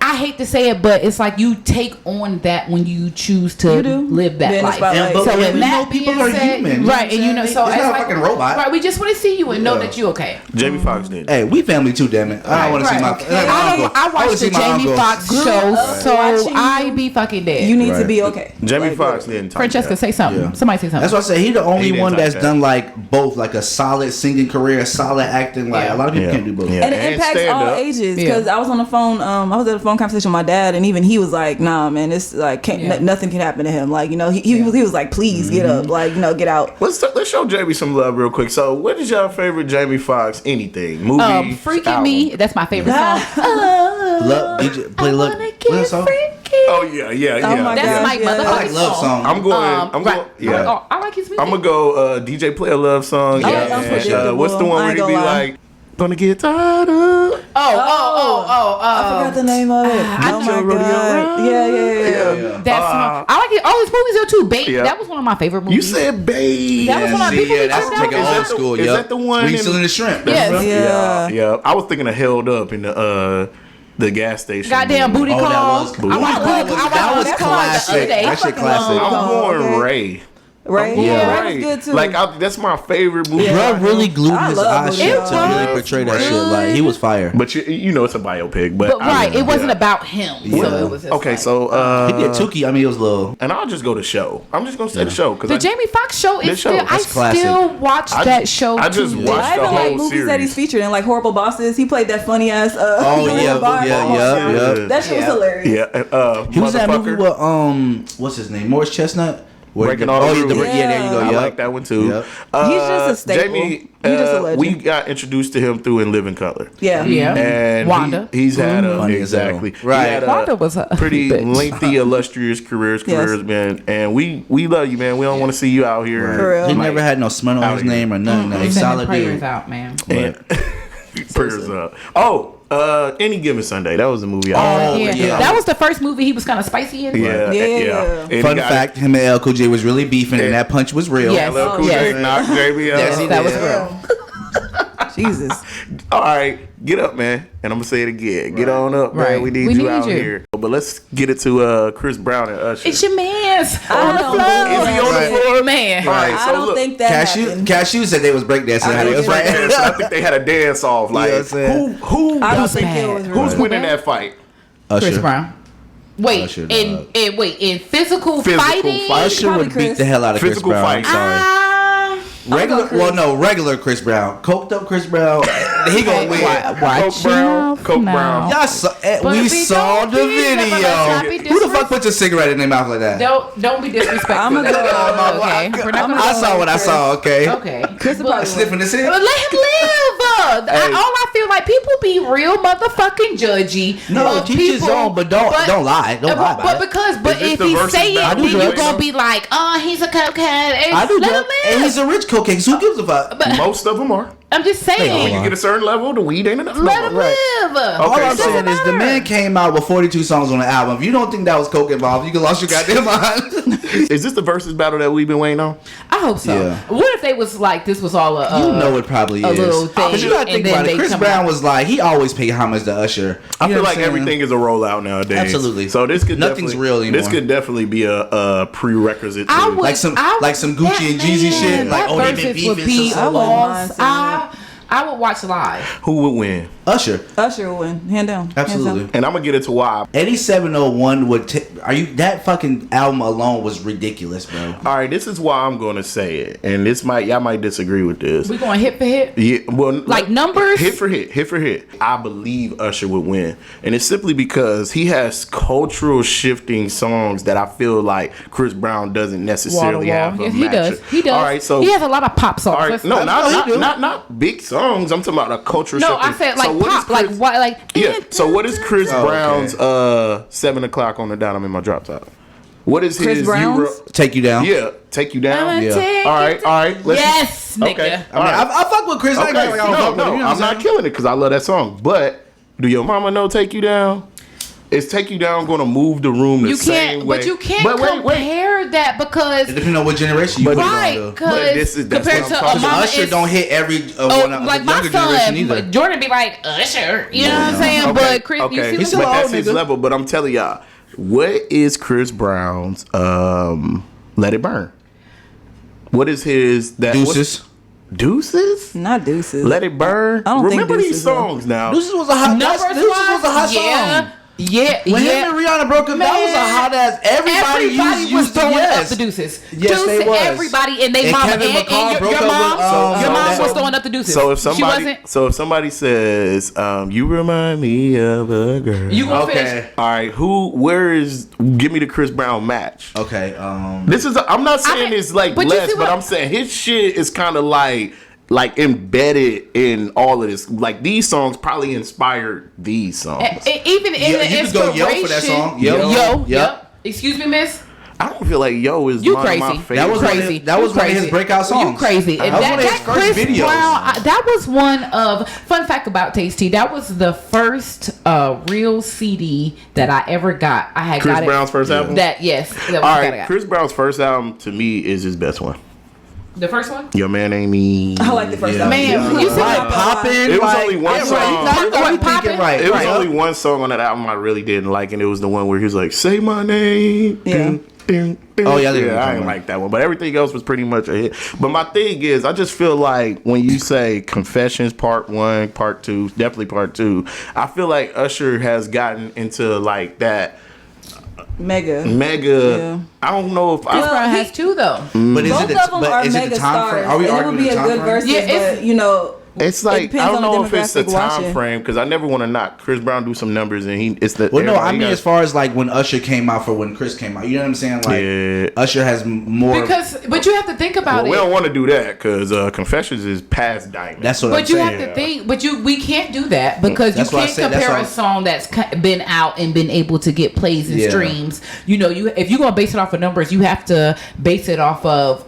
I hate to say it, but it's like you take on that when you choose to You do. live that Be in the life. spotlight. But So we in know that people being are said, human. right? And you know, so It's it's not a like, fucking robot. right? We just want to see you and know Yeah. that you okay. Jamie Foxx did. Hey, we family too, damn it. I don't want to see my. Right. I watched the Jamie Foxx show, so watching I be fucking dead. You need to Right. be okay. Jamie Like, Foxx didn't. talk Francesca, that. say something. Yeah. Somebody say something. That's why I say he the only He didn't one type that's that. done like both, like a solid singing career, solid acting. Like Yeah. a lot of people Yeah. can't do both. Yeah. And it And impacts stand all up. ages Yeah. because I was on the phone. I was at the phone phone conversation with my dad, and even he was like, "Nah, man, it's like nothing can happen to him." Like, you know, he was like, "Please get up, like, you know, get out." Let's show Jamie some love real quick. So, what is your favorite Jamie Foxx anything? Movie? Freaking album? Me. That's my favorite song. Love, DJ, play Love. What song? Oh yeah. Oh my That's gosh, my yeah. motherfucking I like Love song. I'm going. Yeah. I like his music. I'm gonna go DJ play a love song. Yeah, that's predictable. What's the one I where ain't he be gonna lie. like, gonna get tired of? I forgot the name of it. Oh my your rodeo god. run. Yeah. That's I like it. All his movies are too. Babe, Yeah. that was one of my favorite movies. You said babe. That was one of my people. that's that taking was- old school. Is that the one Were you in- still in the shrimp? Yes. Yeah. I was thinking of Held Up in the gas station. Goddamn movie. booty Oh, that call. was I cool. watched That Booty was- Call. that was The other classic. day. That shit classic. I'm going Okay. Ray. Right? I'm Yeah, going Ray was good too. Like that's my favorite movie. Bro really glued I his love eyes Booty shut Call. to really portray that shit. Like he was fire. But you know it's a biopic. But Right, it wasn't yeah. about him. So it was just Okay, like, so He did Tukey. I mean, it was little. and I'll just go to show. I'm just gonna say the show because the Jamie Foxx show is This show, still. I that's classic. still watch that show. I just to watched I the even like whole movies that he's series. featured in, like Horrible Bosses. He played that funny ass. Oh, yeah, That shit was hilarious. Yeah, He was in that movie Motherfucker. with what's his name? Morris Chestnut. Where Breaking the- All the oh, yeah, Rules. yeah, there you go. I Yep. like that one too. Yep. He's just a staple. Jamie, He's just a legend. we got introduced to him through In Living Color. Yeah. Yeah. And Wanda. he's had a Funny as hell. exactly Right. He had a Wanda was a pretty bitch. lengthy, illustrious careers, man. And we love you, man. We don't want to see you out here. For real. He Like, never had no smut on Out his here. name or nothing. They He's sending solid prayers dude. out, man. and prayers up. Any Given Sunday. That was the movie. Oh, Yeah. yeah. That was the first movie he was kind of spicy in. yeah. Yeah. And he Fun got- fact: him and L. Cool J was really beefing, and that punch was real. Yes. LL Cool Yes. J knocked Jamie out. Yes, he That did. was real. Jesus. All right, get up, man. And I'm gonna say it again. Get on up, man. Right. We need We you need out you. here. But let's get it to Chris Brown and Usher. It's your man's I on the don't floor. believe Is he on the Right. floor? Man. All right, I so don't look, think that happened. Cashew said they was breakdancing. I It was think right. dance. I think they had a dance off. Like Yeah, I'm saying. who I don't was think it bad. was real. who's winning that fight? Usher. Chris Brown. Wait, Usher, in dog. physical Physical fighting. fight. Usher Probably would beat Chris. the hell out of Physical Chris Brown. fight. I'm sorry. Regular, Chris. well, no, regular Chris Brown, coked up Chris Brown. He gonna win. Coke Brown. Coke Brown. Y'all saw, But we we saw don't the be- let's not be video. Who the fuck puts a cigarette in their mouth like that? Don't be disrespectful. I'ma go- okay. We're not gonna I saw what I saw. Okay. Okay. Chris will probably win. Sniffing this in. But let him live. All I feel like people be real motherfucking judgy. No, of teach his people, own, but don't lie. Don't lie about it. But Is this if the he versus say it, battle then you situation? gonna be like, oh, he's a cokehead. I do Let him that. And live. he's a rich cocaine. So who gives a fuck? But Most of them are. I'm just Hey, saying. When you get a certain level, the weed ain't enough. no Let him more. live. All Okay, I'm so- saying is the man came out with 42 songs on the album. If you don't think that was coke involved, you can lost your goddamn mind. Is this the versus battle that we've been waiting on? I hope so. Yeah. What if they was like, this was all a You know it probably a is. little thing, Because you gotta think and then about it. they Chris come Brown out. was like, he always paid homage to Usher. I You know feel what like I'm saying? everything is a rollout nowadays. Absolutely. So this could Nothing's definitely- real anymore. This could definitely be a prerequisite. I To, would, Like some Gucci that and Jeezy shit. man, Like, that oh, they been versus would beefing be so I wouldn't mind seeing awesome. I would watch live. who would win? Usher. Usher will win, hand down. Hands Absolutely. down. And I'm gonna get into why. 8701 would that fucking album alone was ridiculous, bro. All right, this is why I'm gonna say it, and y'all might disagree with this. We going hit for hit. Yeah, well, Like numbers? hit for hit. I believe Usher would win, and it's simply because he has cultural shifting songs that I feel like Chris Brown doesn't necessarily have. Yes, a he match. does. He does. All right, so he has a lot of pop songs. all right, Let's- no, he do. not big songs. I'm talking about a cultural. No, shifting. I said like So what is pop, like Chris- what, like Yeah. So what is Chris Oh, okay. Brown's 7 o'clock on the dot? I'm in my drop top. What is Chris his Brown's? Take you down. Yeah, take you down. I'ma Yeah. take All right, it all right. Let's yes, nigga. Okay. I mean, I fuck with Chris. I ain't Okay. like I don't fuck with him, you know what I'm not saying? killing it because I love that song. But do your mama know "Take You Down"? Is "Take You Down" going to move the room the You same can't, way? but you can't But wait. compare that because It depends on what generation you But- put right, it on. But because this is- that's compared what to I'm a talking mama about. Usher is, don't hit every like my younger generation son, either. but Jordan be like Usher, you know what I'm saying? Okay, But Chris, you okay. see He's still what an I'm But old that's his nigga. level. But I'm telling y'all, what is Chris Brown's "Let It Burn"? What is his that? Deuces. Deuces? Not Deuces. Let It Burn. I don't think Remember these Deuces, though. songs now. Deuces was a hot. Numbers Deuces was a hot yeah. song. Yeah, When him and Rihanna broke up, that was a hot ass. Everybody was used throwing yes. up the deuces. Yes, they was. Everybody and they And mama Kevin and McCall your broke up mom. with, Your mom so- was throwing up the deuces. So if she somebody says, "You remind me of a girl," you gonna Okay. finish? all right, give me the Chris Brown match. Okay. This is I'm not saying it's like but you less, see but what- I'm saying his shit is kind of like embedded in all of this. Like these songs probably inspired these songs. Even in the you could go Yo for that song. Yo. Yep. Excuse me, miss. I don't feel like Yo is You one crazy. of my favorite. That was crazy. That was You one of his crazy. breakout songs. You crazy. That And was one of his first Chris videos. Brown, that was one of fun fact about Tasty. That was the first real CD that I ever got. I had Chris got Brown's it. first album. That yes. That was All what I right, got. Chris Brown's first album to me is his best one. The first one. Your man ain't me. I like the first Yeah. album. Man, you see Like what popping. It was only one yeah, song. Right. You gotta be Poppin'? thinking right. It was right. only one song on that album I really didn't like, and it was the one where he was like, "Say my name." Yeah. Oh, yeah, I didn't I know didn't that. like that one, but everything else was pretty much a hit. But my thing is, I just feel like when you say Confessions Part 1, Part 2, definitely Part 2, I feel like Usher has gotten into like that Mega. mega. I don't know if Chris I. Brown has two though. But is Both it of them are is it mega the time frame? stars. Are we and it would arguing be the a time good frame? versus, Yeah, it's- but you know, It's it like depends I don't on the know if it's the demographic time watching. frame because I never want to knock Chris Brown do some numbers and it's the Well, no, I everybody mean got- as far as like when Usher came out for when Chris came out. You know what I'm saying? Like Yeah. Usher has more. But you have to think about Well, we it. don't want to do that because Confessions is past Diamond. That's what I'm But you saying. have to think. We can't do that because you That's why I can't said that's compare all- a song that's been out and been able to get plays and Yeah. streams. You know, if you're gonna base it off of numbers, you have to base it off of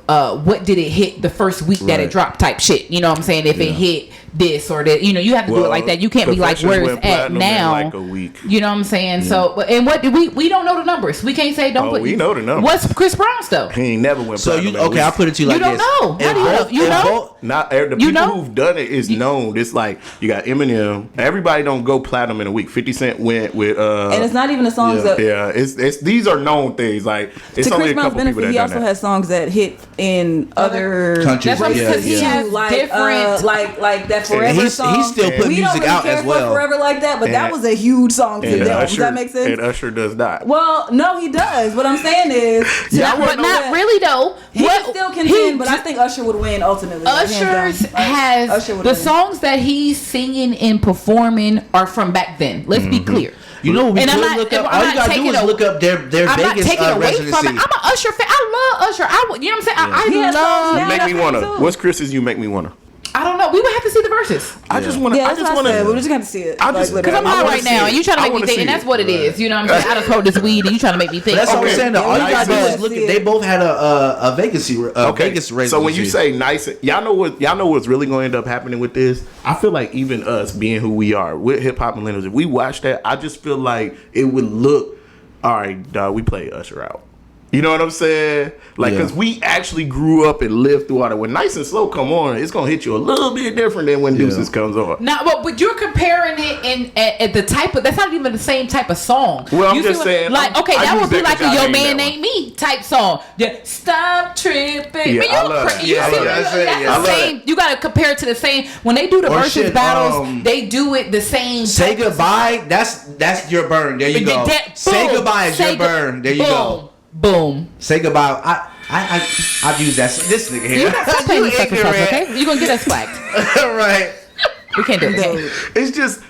what did it hit the first week that it Right. dropped type shit. You know what I'm saying? If it hit this or that, you know, you have to do it like that. You can't be like Confessions where went it's at platinum in now. like a week. You know what I'm saying? So, and what we don't know the numbers. We can't say don't Oh, put. we know the numbers. What's Chris Brown's though? He ain't never went So platinum you in a okay? I'll week. put it to you like You don't this. know. How do you know? You know? Not the You people know? who've done it is known. It's like you got Eminem. Everybody don't go platinum in a week. 50 Cent went with and it's not even the songs that. yeah. It's these are known things. Like it's To only Chris a Brown's couple people benefit, that he done also that. has songs that hit in other Countries, That's what yeah, because he yeah. has like different. like that Forever He's song. still put we don't music really out care as for well. Forever like that, but that And- was a huge song to And them. Does Usher, that make sense? And Usher does not. Well, no, he does. What I'm saying is, but not really though. He What- still he contend, but I ju- think Usher would win ultimately. like, hands down. Usher's Like, has Usher would the win. songs that he's singing and performing are from back then. Let's be clear. You know what we And I'm could not- look up? I'm All you not gotta do taking is a- look up their I'm not Vegas taking away residency. from it. I'm an Usher fan. I love Usher. You know what I'm saying? He I has songs love. now. You make me that's wanna. fine, too. What's Chris's? You make me wanna. I don't know. We would have to see the verses. I just wanna. Yeah, I that's just what I said. wanna. We just got to see it. I just- Because I'm I high wanna right see now, it. and you trying to I make me wanna think, see and that's it. what it is. You know what I'm saying? I just smoked this weed, and you trying to make me think. That's what I'm Okay. saying. Though. All you Yeah, gotta do nice is look is- at. They both had a Vegas Vegas residency. So when you say nice, y'all know what's really going to end up happening with this. I feel like even us being who we are with hip hop millennials, if we watch that, I just feel like it would look, all right, dog, we play Usher out. You know what I'm saying? Like, Yeah. because we actually grew up and lived through all that. When Nice and Slow come on, it's gonna hit you a little bit different than when Deuces comes on. Now, but you're comparing it at the type of, that's not even the same type of song. Well, I'm You just see saying, like, okay, I that use would be that like a 'cause y'all Yo named Man that Ain't Me type song. Yeah, stop tripping. Yeah, Man, I you love cra- that. you Yeah, I see, love that. that's Yeah, I the love same. You got to compare it to the same. When they do the Or versus shit, battles, they do it the same. Say type of goodbye. That's your burn. There you go. Say boom. goodbye is Say your burn. There you boom, go. Boom. Say goodbye. I've used that. This nigga here. You're not playing these fucking songs, okay? You're going to get us flagged. Right. We can't do it. Okay? It's just.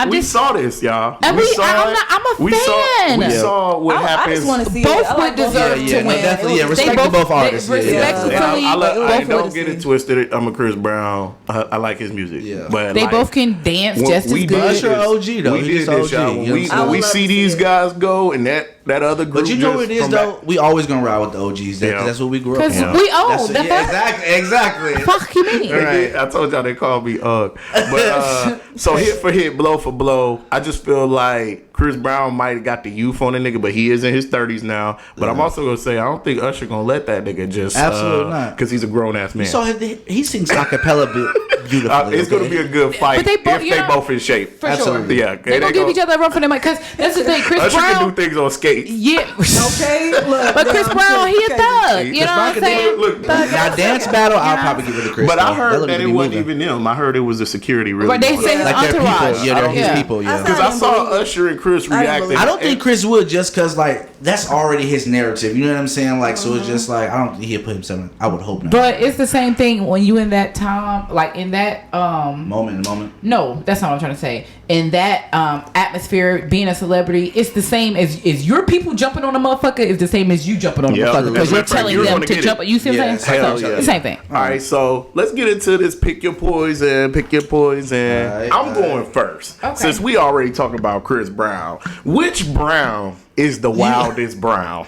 We saw this, y'all. And I'm a fan. We saw what I happens. just want to see Both it. I would like both deserve of them. Yeah, to no, win. definitely, yeah, They respect to both artists, yeah. Respectfully, And both don't would get it see. twisted. I'm a Chris Brown. I like his music. Yeah. But They like, both can dance when just as we good. did Usher this- OG though. We He's did just this, y'all. OG, When you know we, what I'm when we I would love see to see these it. guys go and that other group. But you know just what it is from though? back- We always gonna ride with the OGs. Yeah. That's what we grew up on. Because we own. That's The exactly. fuck you mean? Right. I told y'all they called me Ugg. But so hit for hit, blow for blow. I just feel like Chris Brown might have got the youth on the nigga, but he is in his 30s now. But I'm also gonna say I don't think Usher gonna let that nigga just Absolutely not. because he's a grown ass man. So he sings acapella bit. Beautifully, It's gonna okay? be a good fight But they both- if you they know, both in shape. For Absolutely. sure. Yeah, They gonna give each other a run for their money. Because that's the thing. Chris Usher can Brown. do things on skates. Yeah. Okay, look, But Chris damn, Brown, he a okay. thug. You know what I'm saying? Look, Now dance battle, I'll probably give it to Chris. but I though. heard They'll that be it wasn't moving. even them. I heard it was the security really. But they doing say it. his Like they're entourage. people. Yeah, they're his Yeah. people. Yeah. Because I saw Usher and Chris reacting. I don't think Chris would just because like that's already his narrative. You know what I'm saying? Like so, it's just like I don't think he'll put himself in. I would hope not. But it's the same thing when you in that time, like in that moment. No, that's not what I'm trying to say. In that atmosphere, being a celebrity, it's the same as your people jumping on a motherfucker is the same as you jumping on a Yeah, motherfucker because true. you're telling You're them gonna to get jump. it. You see what I'm Yes, saying? hell So, yeah. the same thing. All right, so let's get into this. Pick your poison. Pick your poison. I'm going first Okay. since we already talked about Chris Brown. Which Brown is the wildest Brown?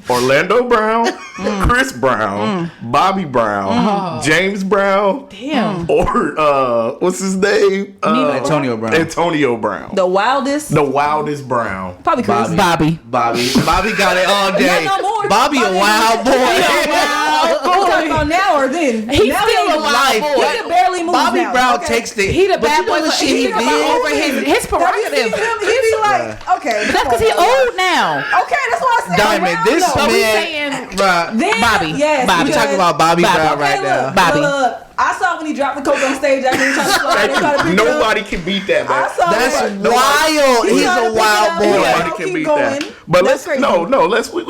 Orlando Brown, Chris Brown, Bobby Brown, James Brown, Damn. or what's his name? Antonio Brown. Antonio Brown. The wildest, The wildest Brown. probably Chris. Bobby. Bobby got it all day. Not no more. Bobby a wild boy. You talking about now or then? He's now still he a wild boy. He can barely move Bobby now, Brown okay? takes the. He the but bad you know boy. the shit he He over did. his prerogative. He be like, okay. That's because he old now. Okay, that's what I said. Diamond, Around this though. So we man, saying bruh. Then, Bobby. Yes, Bobby. We because- talking about Bobby Bobby. Brown Okay, right now. look, Bobby. look, I saw when he dropped the coke on stage after he tried to slide. Thank He tried to you. pick it up. Nobody can beat that, man. I saw That's that. wild. He He's tried to a pick it wild up. boy. Yeah. Nobody I'll can keep beat going. that. But That's crazy. let's we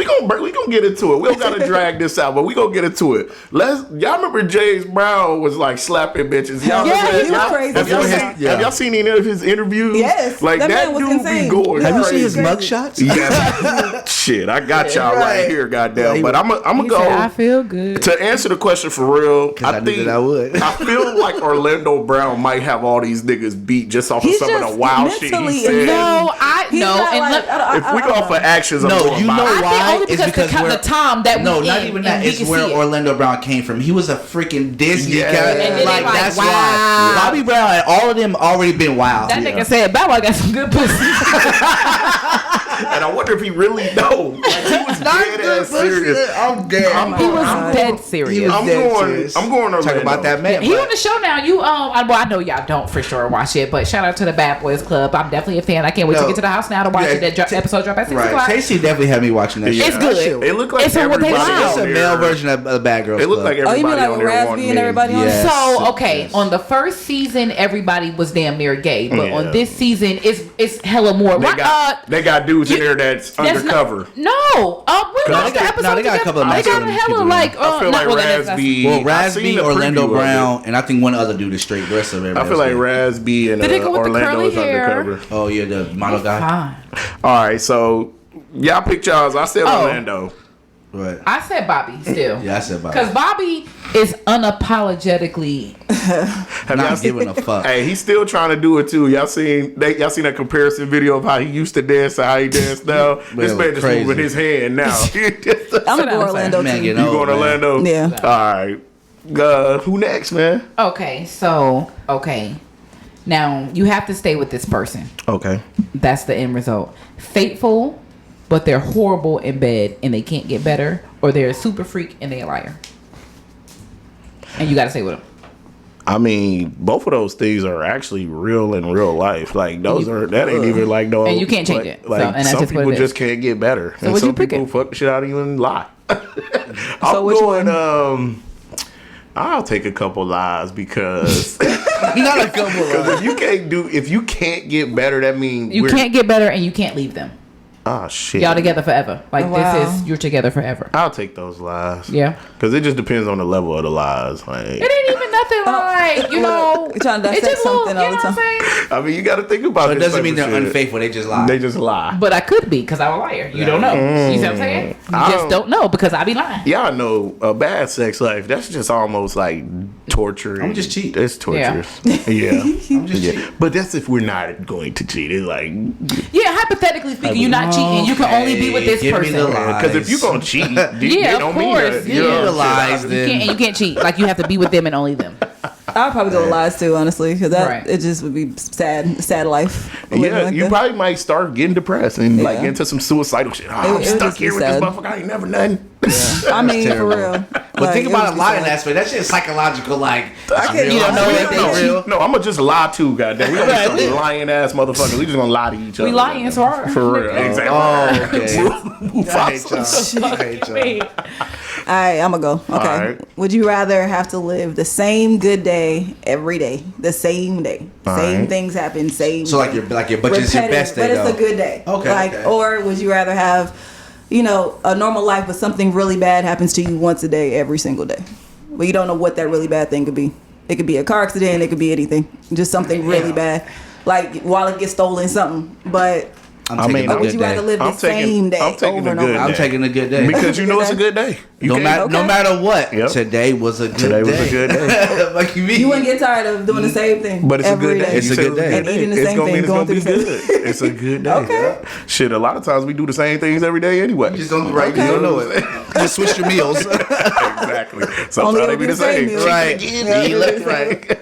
gonna get into it. We don't gotta drag this out, but we gonna get into it. Y'all remember James Brown was like slapping bitches. Y'all Yeah, remember he that? was crazy. Have y'all Yeah. seen, have y'all seen any of his interviews? Yes, Like that that, man was dude insane. be going Have you crazy. seen his Crazy. mugshots? Yeah. Shit, I got y'all right here, goddamn. Yeah, But I'm gonna He said, I go feel good. to answer the question for real. I knew that I would. I feel like Orlando Brown might have all these niggas beat just off of He's some of just the wild shit mentally he said. No, He's no. not And like, look, If we go for actions, I'm No, going you know Bobby. I why? think only It's because because the we're- time that No, we not in, even and that. we It's can where see it. Orlando Brown came from. He was a freaking Disney Yeah. character. And then Like they like, that's wow. why Bobby Brown and all of them already been wild. That nigga said, Bow Wow got some good pussy. And I wonder if he really know. Like, he was dead ass serious. I'm dead. He was God. dead serious. I'm dead going. serious. I'm going Orlando. Talk about that man. He on the show now. You well, I know y'all don't for sure watch it, but shout out to the Bad Boys Club. I'm definitely a fan. I can't wait to No. get to the house now to watch Yeah, it. That episode drop at 6 Right. o'clock. Tasty definitely had me watching that Yeah. shit. It's good. It looked like It's on what they everybody like. It's on a there. male version of the Bad Girls It looked Club. like Oh, you everybody mean like on with there Raspy wanted and me. everybody on Yes. it? So okay, Yes. on the first season, everybody was damn near gay, but Yeah. on this season, it's hella more. They got dudes in there that's undercover. No, we watched the episode. they got a couple of They nice got looking hella people like. I feel like not- well, that's- Raspy. Well, I seen Raspy, the Orlando preview of Brown, and I think one other dude is straight. The rest of everybody. I feel like else Raspy and Did they go with the Orlando curly is hair? undercover. Oh yeah, the model guy. Fine. All right, so y'all picked y'all's. I said Oh. Orlando. Right. I said Bobby still. Yeah, I said Bobby. Because Bobby is unapologetically. Have y'all Not seen? giving a fuck. Hey, he's still trying to do it too. Y'all seen that comparison video of how he used to dance and how he dance now? This man just crazy. moving his hand now. I'm gonna go Orlando Man, too. you You know, going man. Orlando? Yeah. All right. Who next, man? Okay, so now you have to stay with this person. Okay. That's the end result. Faithful, but they're horrible in bed and they can't get better, or they're a super freak and they're a liar. And you got to stay with them. I mean, both of those things are actually real in real life. Like that ain't even like no. And you can't change like, it. So, Like and that's some just what people it just is. can't get better, and what'd you some pick people it? fuck the shit out of you and lie. I'm which going. one? I'll take a couple lies because Not a couple of. if you can't get better, that means You can't get better and you can't leave them. Oh shit. Y'all together forever. Like Wow. this is, you're together forever. I'll take those lies. Yeah. Because it just depends on the level of the lies. Like, It ain't even nothing like, you know. You're trying to it's dissect just little, something you all know the what I'm saying? I mean, you got to think about So it this doesn't type mean of they're shit. unfaithful. They just lie. They just lie. But I could be because I'm a liar. You don't know. You see what I'm saying? You I just don't know because I be lying. Y'all know a bad sex life. That's just almost like torture. I'm just cheat. It's torturous. Yeah. I'm just Yeah. cheating. But that's if we're not going to cheat. It's like, Yeah, hypothetically speaking, you're not cheating. You can only be with this Give me person. the lie. because if you're going to cheat, Yeah, it of don't mean course. that. You know Yeah. what I'm Lies, saying? then. You can't cheat. Like you have to be with them and only them. I'd probably go with lies too, honestly, because that Right. it just would be sad life. living Yeah, like you that. probably might start getting depressed and like Yeah. into some suicidal shit. Oh, It I'm would stuck just be here with this sad. motherfucker. I ain't never nothing. I mean, for terrible. real. But think it about would a be lying sad. aspect. That shit is psychological. Like, I can't. you don't know if anything real. No, I'm gonna just lie too, goddamn. We gonna be some lying ass motherfuckers. We just gonna lie to each other. We lying so hard. For real, exactly. Oh, okay. I hate y'all. I hate y'all. All right, I'm gonna go. Okay. All right. Would you rather have to live the same good day every day, the same day, All same right. things happen, same. So like day. but it's your best day but it's though. a good day. Okay, Like, okay. or would you rather have, a normal life, but something really bad happens to you once a day, every single day, but you don't know what that really bad thing could be. It could be a car accident. It could be anything. Just something really bad, like wallet gets stolen, something. But I'm taking or a would good you day. rather live the I'm taking- same day I'm taking over the and good over? day. I'm taking a good day. Because you know it's a good day. No can't- matter what, Yep. today was a good Today day. was a good day. Like you mean? You wouldn't get tired of doing the same thing, But it's a every good day. day. It's You a said good day. And eating the It's same gonna thing, mean it's going gonna be through the same good. It's a good day. Okay. Shit, a lot of times we do the same things every day anyway. You just don't right. You don't know it. Just switch your meals. Exactly. Only Sometimes they it'll be be the the same same. meal. Right. Yeah. You left right.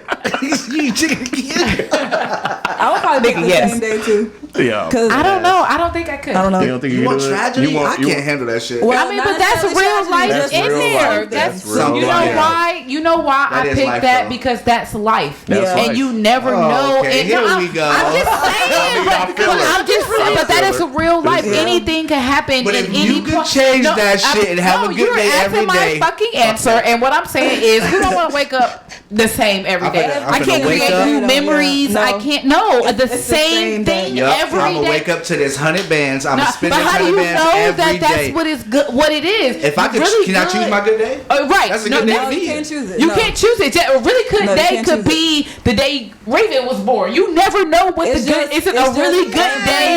You chicken again. I would probably pick the Yes. same day too. Yeah. Cause I don't know. I don't think I could. I don't know. You don't think you You can want do it? tragedy? You I want- you- can't handle that shit. Well, I mean, not but that's necessarily real tragedy, life just in real there. life. That's That's real you know life. why? You know why That I is picked life, that though. because that's life. That's Yeah. life. And you never Oh, know. okay. And Here I'm, we go. I'm just saying, I feel it. I'm just saying, but that is a real life. Yeah. Anything can happen. But in if any you could point. change that I'm- shit and have a good you're day asking every my day. fucking answer, and what I'm saying is, who don't want to wake up the same every day? I'm I finna can't wake create up. new memories. No. I can't. No, the It's the same same day. thing Yep. every I'm gonna day. wake up to this 100 bands. I'm No, gonna spend but this how do 100 you bands know every that that's day. what is good? What it is? If I could, really can I choose good. my good day? Right. That's a No, good day that's- for me. you can't choose it. You No. can't choose it. A really good No, you day can't could choose be the day Raven was born. You never know what It's the good. just- Is it it's a really just- good day?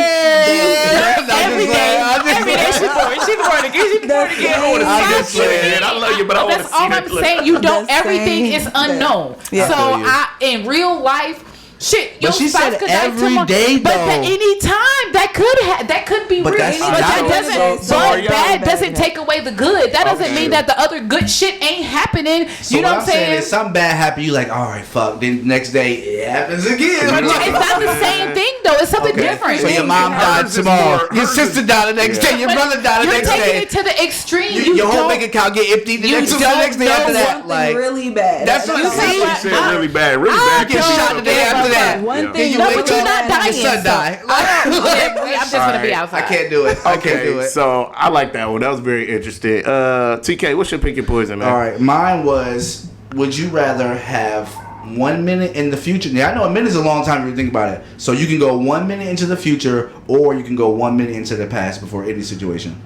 Every day. Every day she's born. She's born again. She's born That's again. right. I'm just Stop saying. shooting. I love you, but I want to That's see all that I'm clip. saying. You don't. The Everything same is unknown. Yeah. So I feel you. in real life. Shit, But your she spouse said could die every tomorrow. day, But though. at any time that could be But real. that's But not that what doesn't. it is. So are But y'all- bad doesn't take away the good. That doesn't Okay. mean that the other good shit ain't happening. So You know what what I'm saying? is something bad happen, you like, all right, fuck. Then the next day it happens again. But it's not the same thing though. It's something Okay. different. So your mom Hers died is tomorrow. more- Your hers sister is- died the next Yeah. day. Your But brother died the you're next taking day. it to the extreme. You Your whole don't- bank account get emptied the you next don't day after know that. Something Like, really bad. that's what You I'm see saying. what- She said really bad. Really bad. get She shot said- the day after that. One Yeah. thing. You No, wake but you're up, not dying. your son so- die. I'm just gonna be Alright. outside. I can't do it. I can't do Okay, it. so I like that one. That was very interesting. TK, what's your pick your poison, man? All right, mine was: would you rather have 1 minute in the future? Now I know a minute is a long time if you think about it. So you can go 1 minute into the future, or you can go 1 minute into the past before any situation.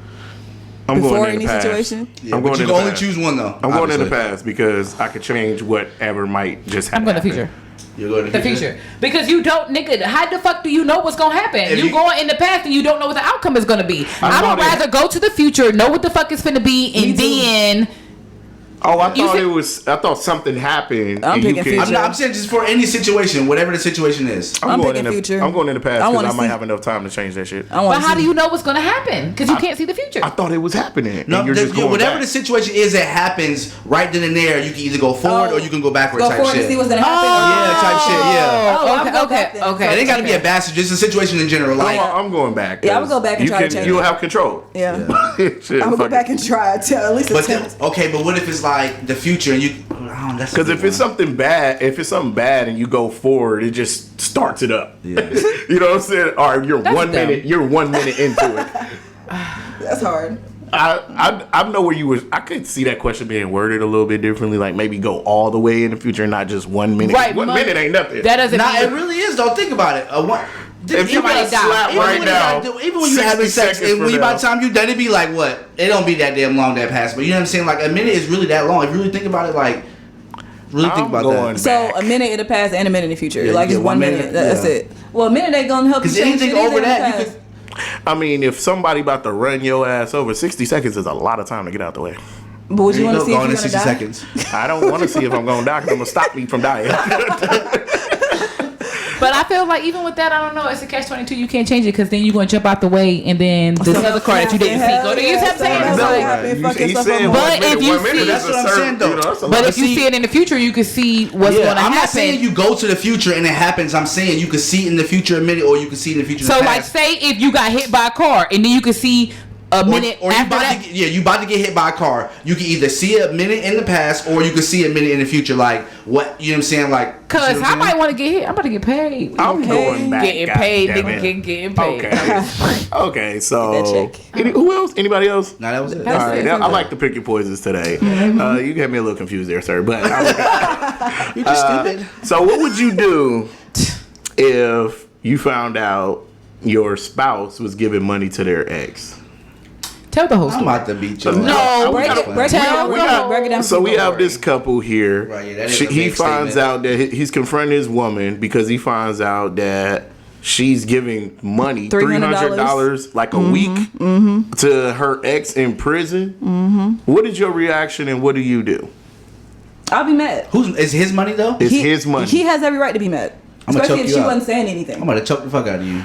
I'm Before going in any the past. situation? Yeah, I'm but going you in can the only past. choose one though. I'm going in the obviously. past because I could change whatever might just happen. I'm going to the future. You're going to The future. Because you don't, nigga, how the fuck do you know what's gonna happen? If You you- going in the past and you don't know what the outcome is gonna be. I would going in- rather go to the future, know what the fuck is finna be, and then Oh, I You thought said- it was. I thought something happened. I'm and you picking could- future. I'm saying just for any situation, whatever the situation is. I'm going picking in the future. I'm going in the past I because wanna I might see- have enough time to change that shit. I want but how do you know what's gonna happen? Because you can't see the future. I thought it was happening. No, and you're just going whatever back. the situation is that happens right then and there, you can either go forward or you can go backward Go type forward shit. to see what's gonna happen. Yeah, type shit, yeah. Oh, okay, I'll go back okay, then. okay. And it ain't got to be a bastard, just a situation in general. Like, I'm going back. Yeah, I would go back and you try to change You'll it. have control. Yeah. Shit, I would go fuck back it. and try to at least but attempt. okay, but what if it's like the future and you? That's a Because good if it's one. something bad, and you go forward, it just starts it up. Yeah. You know what I'm saying? Or you're That's 1 dumb. minute. You're 1 minute into it. That's hard. I know where you was. I could see that question being worded a little bit differently. Like maybe go all the way in the future, not just 1 minute. Right, 1 minute ain't nothing. That doesn't Nah, it mean really is though. Think about it. if you got slapped even right when now, even when you're having 60 sex, seconds and when from you by now. the time you done, it'd be like what? It don't be that damn long that pass, but you know what I'm saying? Like a minute is really that long. If you really think about it, like really think I'm about going that. So back. a minute in the past and a minute in the future. Yeah, Like you just get 1 1 minute. minute, That's yeah. it. Well, a minute ain't gonna help you Because change anything shit either over in the that, you past. could. I mean, if somebody about to run your ass over, 60 seconds is a lot of time to get out the way. But would you There want you to see go, if going you're in gonna 60 die? seconds. I don't want to see if I'm going to die because I'm going to stop me from dying. But I feel like even with that, I don't know. It's a catch-22. You can't change it because then you're gonna jump out the way, and then this other car that you didn't see go to. You see what I'm saying? It's like- He said But 1 minute, if you 1 minute see- is That's a what I'm certain- saying, though. you know, that's a But lot. if you see it in the future, you can see what's gonna I'm happen. not saying you go to the future and it happens. I'm saying you can see in the future a minute, or you can see in the future. So the like, past. say if you got hit by a car, and then you can see a minute or you after about that. to you about to get hit by a car. You can either see a minute in the past or you can see a minute in the future. Like what you know what I'm saying? Like Cause I might want to get hit. I'm about to get paid. I'm going back. Getting paid, goddamn nigga. it. Getting paid. Okay. Okay. So Get that check. who else? Anybody else? No, that was it. All right, it. I like to pick your poisons today. You got me a little confused there, sir. But You're just stupid. so, what would you do if you found out your spouse was giving money to their ex? Tell the whole I'm story. about to beat you. No, Break it down. Break it down. So we have this couple here. Right, yeah, that is a He big finds statement. out that he's confronting his woman because he finds out that she's giving money, $300 like a week to her ex in prison. What is your reaction and what do you do? I'll be mad. Is his money though? It's his money. He has every right to be mad. I'm gonna Especially choke if you she out. wasn't saying anything. I'm gonna choke the fuck out of you.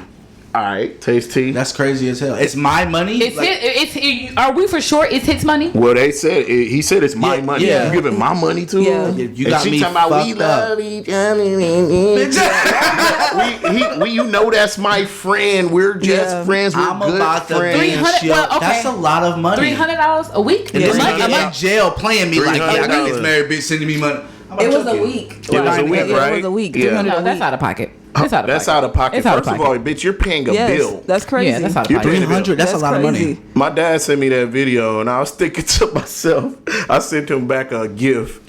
All right, taste tea. That's crazy as hell. It's my money. It's are we for sure? It's his money. Well, they said he said it's my Yeah, money. yeah. You giving my money to Yeah. him? You And got she me talking about we fucked up. love each other. You know that's my friend. We're just friends. We're I'm good about to friends. 300 yo, well, okay. That's a lot of money. $300 a week. And this Yeah. nigga in jail playing me like, yeah, I got this $300. married bitch sending me money. I'm It gonna was choke a you. week. It was a week, Yeah, right? It was a week. Yeah. 300 No, a that's week. out of pocket. That's out of That's pocket. out of pocket. It's out First of of all, pocket. bitch, you're paying a Yes, bill. that's crazy. Yeah, that's out of You're pocket. paying a bill. 300. That's a lot of crazy. money. My dad sent me that video, and I was thinking to myself, I sent him back a GIF,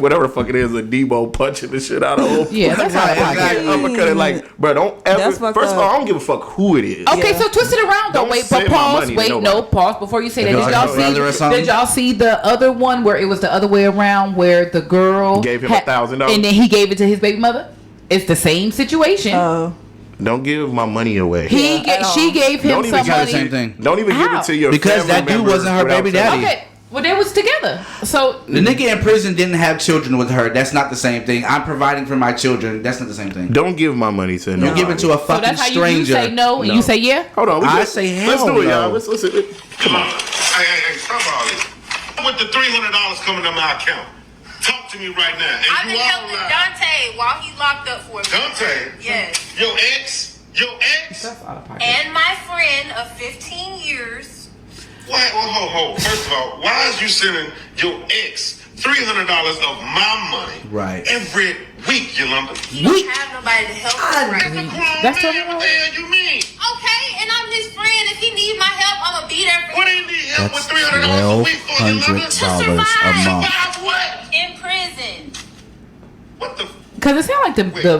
whatever the fuck it is, a Debo punching the shit out of him. Yeah, that's out of pocket. Exactly. Uppercut it like, bro, don't ever. That's First fucked of all, up. I don't give a fuck who it is. Okay, Yeah. so twist it around though. Don't Wait, but send my pause. money to Wait, nobody. no, pause before you say that. If Did y'all y'all got a brother or see? something? Did y'all see the other one where it was the other way around, where the girl Gave him $1,000? and then he gave it to his baby mother? It's the same situation. Don't give my money away. She gave him Don't even some give money. the same thing. Don't even give How? it to your Because family that dude members wasn't her without baby telling- daddy. Okay, well they was together. So The nigga in prison didn't have children with her. That's not the same thing. I'm providing for my children. That's not the same thing. Don't give my money to no. You give it to a so fucking that's how you stranger. say no and No. you say yeah. Hold on. I say Let's hell do it, no. y'all. Let's come on. Hey, stop all this. With the $300 coming to my account. Talk to me right now. And I've been you all helping lie. Dante while he locked up for me. Dante? Yes. Your ex? That's out of pocket. And my friend of 15 years. Why? Well, hold. First of all, why is you sending your ex $300 of my money Right. every week, Yolanda? He don't have nobody to help him right That's a now. grown That's man. what- What the hell you mean? Okay, and I'm his friend. If he needs my help, I'm gonna be there for What do him. you need help That's with $300 a week for, Yolanda? $1,200 a month. Survive what? In prison. What the? Because it sounds like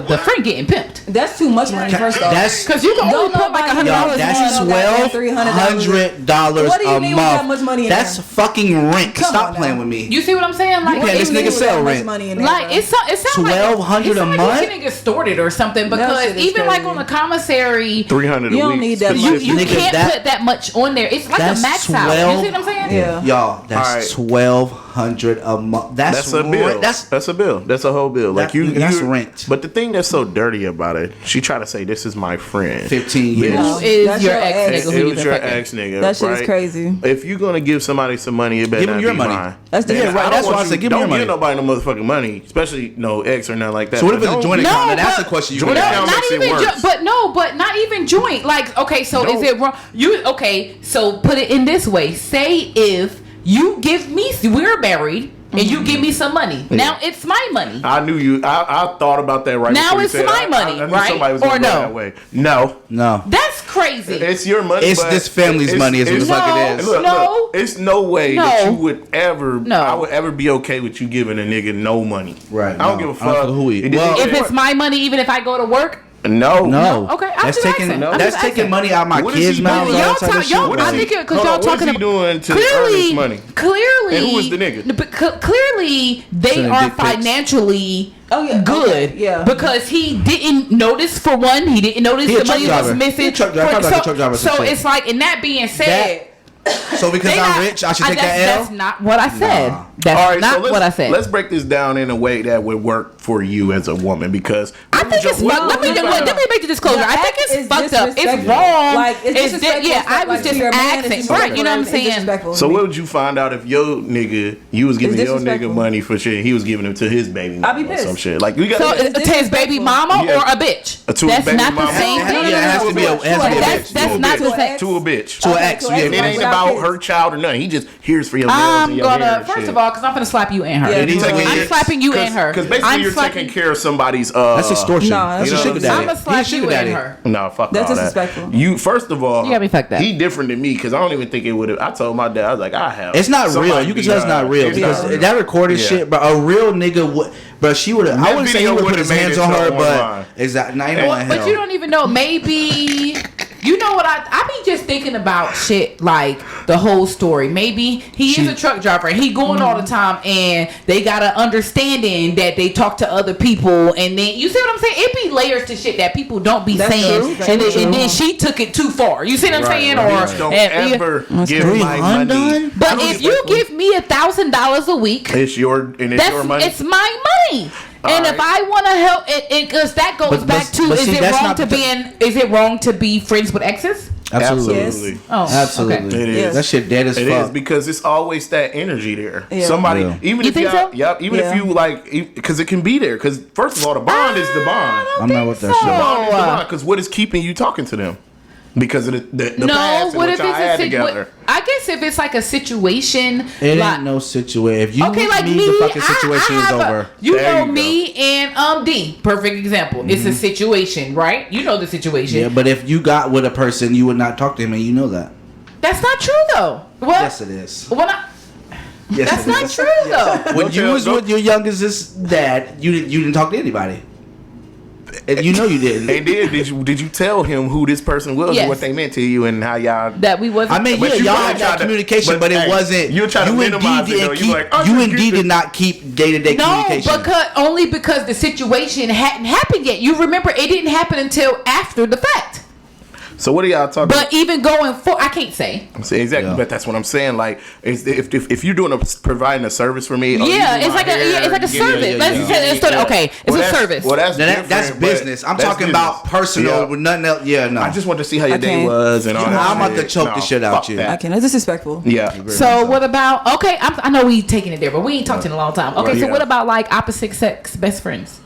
the friend getting pimped. That's too much money. First off, That's Because you can only Don't put like nobody- y'all, $100 that's $100 $1,200 What do you a mean we got much month. money in That's there? fucking rent. Come Stop on playing now. with me. You see what I'm saying? Like, paying this What do you nigga mean we sell got much rent. money in there, like bro? it sounds like $1,200 a like month? He's getting extorted or something because shit is even like crazy. on the commissary, 300 a You don't week. need that you, much. you Nigga, can't that- put that much on there. It's like a That's max out. You see what I'm saying? Yeah. Y'all, that's All right. $1,200 a month. That's a bill. rent. That's a bill. That's a whole bill. Like that's you rent. But the thing that's so dirty about it, she tried to say this is my friend. 15 years. No. Who is That's your your ex ex. nigga who It you was been your fucking? ex nigga. That shit is right? crazy. If you're gonna give somebody some money, it better Give not him your be money. mine. That's the- And yeah, right, I don't that's want why I you- said give me don't your give money. nobody no motherfucking money, especially no ex or nothing like that. So what if But it's a don't- joint account? Now that's but- the question you Joint would account ask. not makes it even worse. but not even joint. Like, okay, so Don't. is it wrong? So put it in this way. Say if you give me, we're married, and you give me some money. Now it's my money. I knew you. I thought about that right Now before you it's said it. my money, I knew right? somebody was Or gonna go no? that way. No. No. That's crazy. It's your money. It's but this family's money is what the fuck it is. Look, No. it's no way No. that you would ever. No. I would ever be okay with you giving a nigga no money. Right, I don't no. give a I don't fuck know who he- It well- didn't- If it's my money, even if I go to work, no. No. Okay, I'm That's just taking asking. I'm that's just taking asking. money out of my What is kids' he mouths. doing? all y'all that type of talk, shit. y'all. What is I he- think because hold y'all on, what is talking he doing to earn clearly, his money? Clearly, And who is the nigga? But clearly, they Sending are dick pics. financially Oh, yeah, good. okay, yeah. Because he didn't notice for one. He didn't notice He a the money truck was driver. missing. He a truck driver. Probably like a truck driver or some So shit. it's like, and that being said. So because they I'm not- rich, I should take that that's, L? That's not what I said. Nah. That's not what I said. Let's break this down in a way that would work for you as a woman, because I think it's let me make the disclosure. I think it's fucked up. It's wrong. Like, it's disrespectful. I was just asking. Right, you know what I'm saying? So what would you find out if your nigga, you was giving your nigga money for shit, he was giving it to his baby mama? I'd be pissed. Or some shit. Like, we got to his baby mama or a bitch? That's not the same thing. Yeah, it has to be a bitch. That's not the same. To a bitch. To an ex. And it ain't about her child or nothing. He just here's for your nails and I'm your hair gonna and first shit. of all, because I'm gonna slap you and her. Yeah, I'm slapping you and her. Because basically you're taking care of somebody's. That's extortion. Nah, That's you a know sugar what I'm daddy. I'm gonna slap you and her. No, fuck That's all disrespectful. that. You first of all, You got me fucked up. He different than me because I don't even think it would have. I told my dad, I was like, I have. It's not real. You can tell it's not real because that recorded shit. But a real nigga would. But she would have. I wouldn't say he would put his hands on her. But exactly. But you don't even know. Maybe. You know what? I be just thinking about shit like the whole story. Maybe he is a truck driver and he going all the time, and they got an understanding that they talk to other people, and then you see what I'm saying? It be layers to shit that people don't be saying, and then she took it too far. You see what I'm saying? Or don't ever give my money. But if you give me $1,000 a week, it's your money. It's my money. And if I want to help, because that goes back to, is it wrong to be friends with exes? Absolutely. Yes. Oh, absolutely. Okay. It is. That shit dead as fuck. It is because it's always that energy there. Yeah. Somebody, even You if think so? Yep. Even if you like, because it can be there. Because first of all, the bond is the bond. I'm not with that shit. The bond is the bond. Because what is keeping you talking to them? Because of the past and what y'all had together. I guess if it's like a situation, it ain't no situation. If you like me, the fucking situation is over. You know me and D. Perfect example. Mm-hmm. It's a situation, right? You know the situation. Yeah, but if you got with a person, you would not talk to him, and you know that. That's not true though. What? Yes, it is. Yes, that's not true though. When you was with your youngest dad, you didn't talk to anybody. And you know you didn't. And then did you tell him who this person was and what they meant to you and how y'all that we wasn't? I mean, y'all had that communication, but it wasn't. You were trying to minimize it. You indeed did not keep day-to-day communication. No, because the situation hadn't happened yet. You remember, it didn't happen until after the fact. So what are y'all talking about? But even going for, I can't say. Exactly, but that's what I'm saying. Like, if you're providing a service for me, it's like a service. Okay, it's a service. Well, that's business. I'm talking about personal with nothing else. Yeah, no. I just want to see how your day was and all that. I'm about to choke the shit out you. I can't. That's disrespectful. Yeah. So what about? Okay, I know we taking it there, but we ain't talked in a long time. Okay, so what about like opposite sex best friends?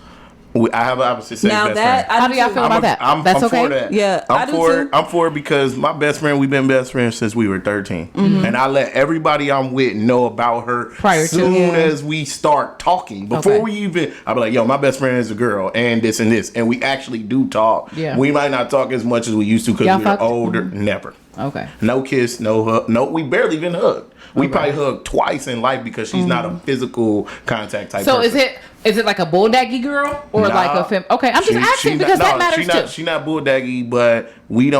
I have an opposite sex best friend. How do y'all feel about that? That's okay. For that. Yeah, I'm for it because my best friend, we've been best friends since we were 13, and I let everybody I'm with know about her prior soon as we start talking. Before we even, I be like, yo, my best friend is a girl, and this, and we actually do talk. Yeah, we might not talk as much as we used to because we're older. Never. Okay. No kiss, no hug. No, we barely even hugged. We probably hugged twice in life because she's not a physical contact type. So is it like a bulldaggy girl or like a femme? Okay, I'm just asking because that matters too. She's not bulldaggy, but we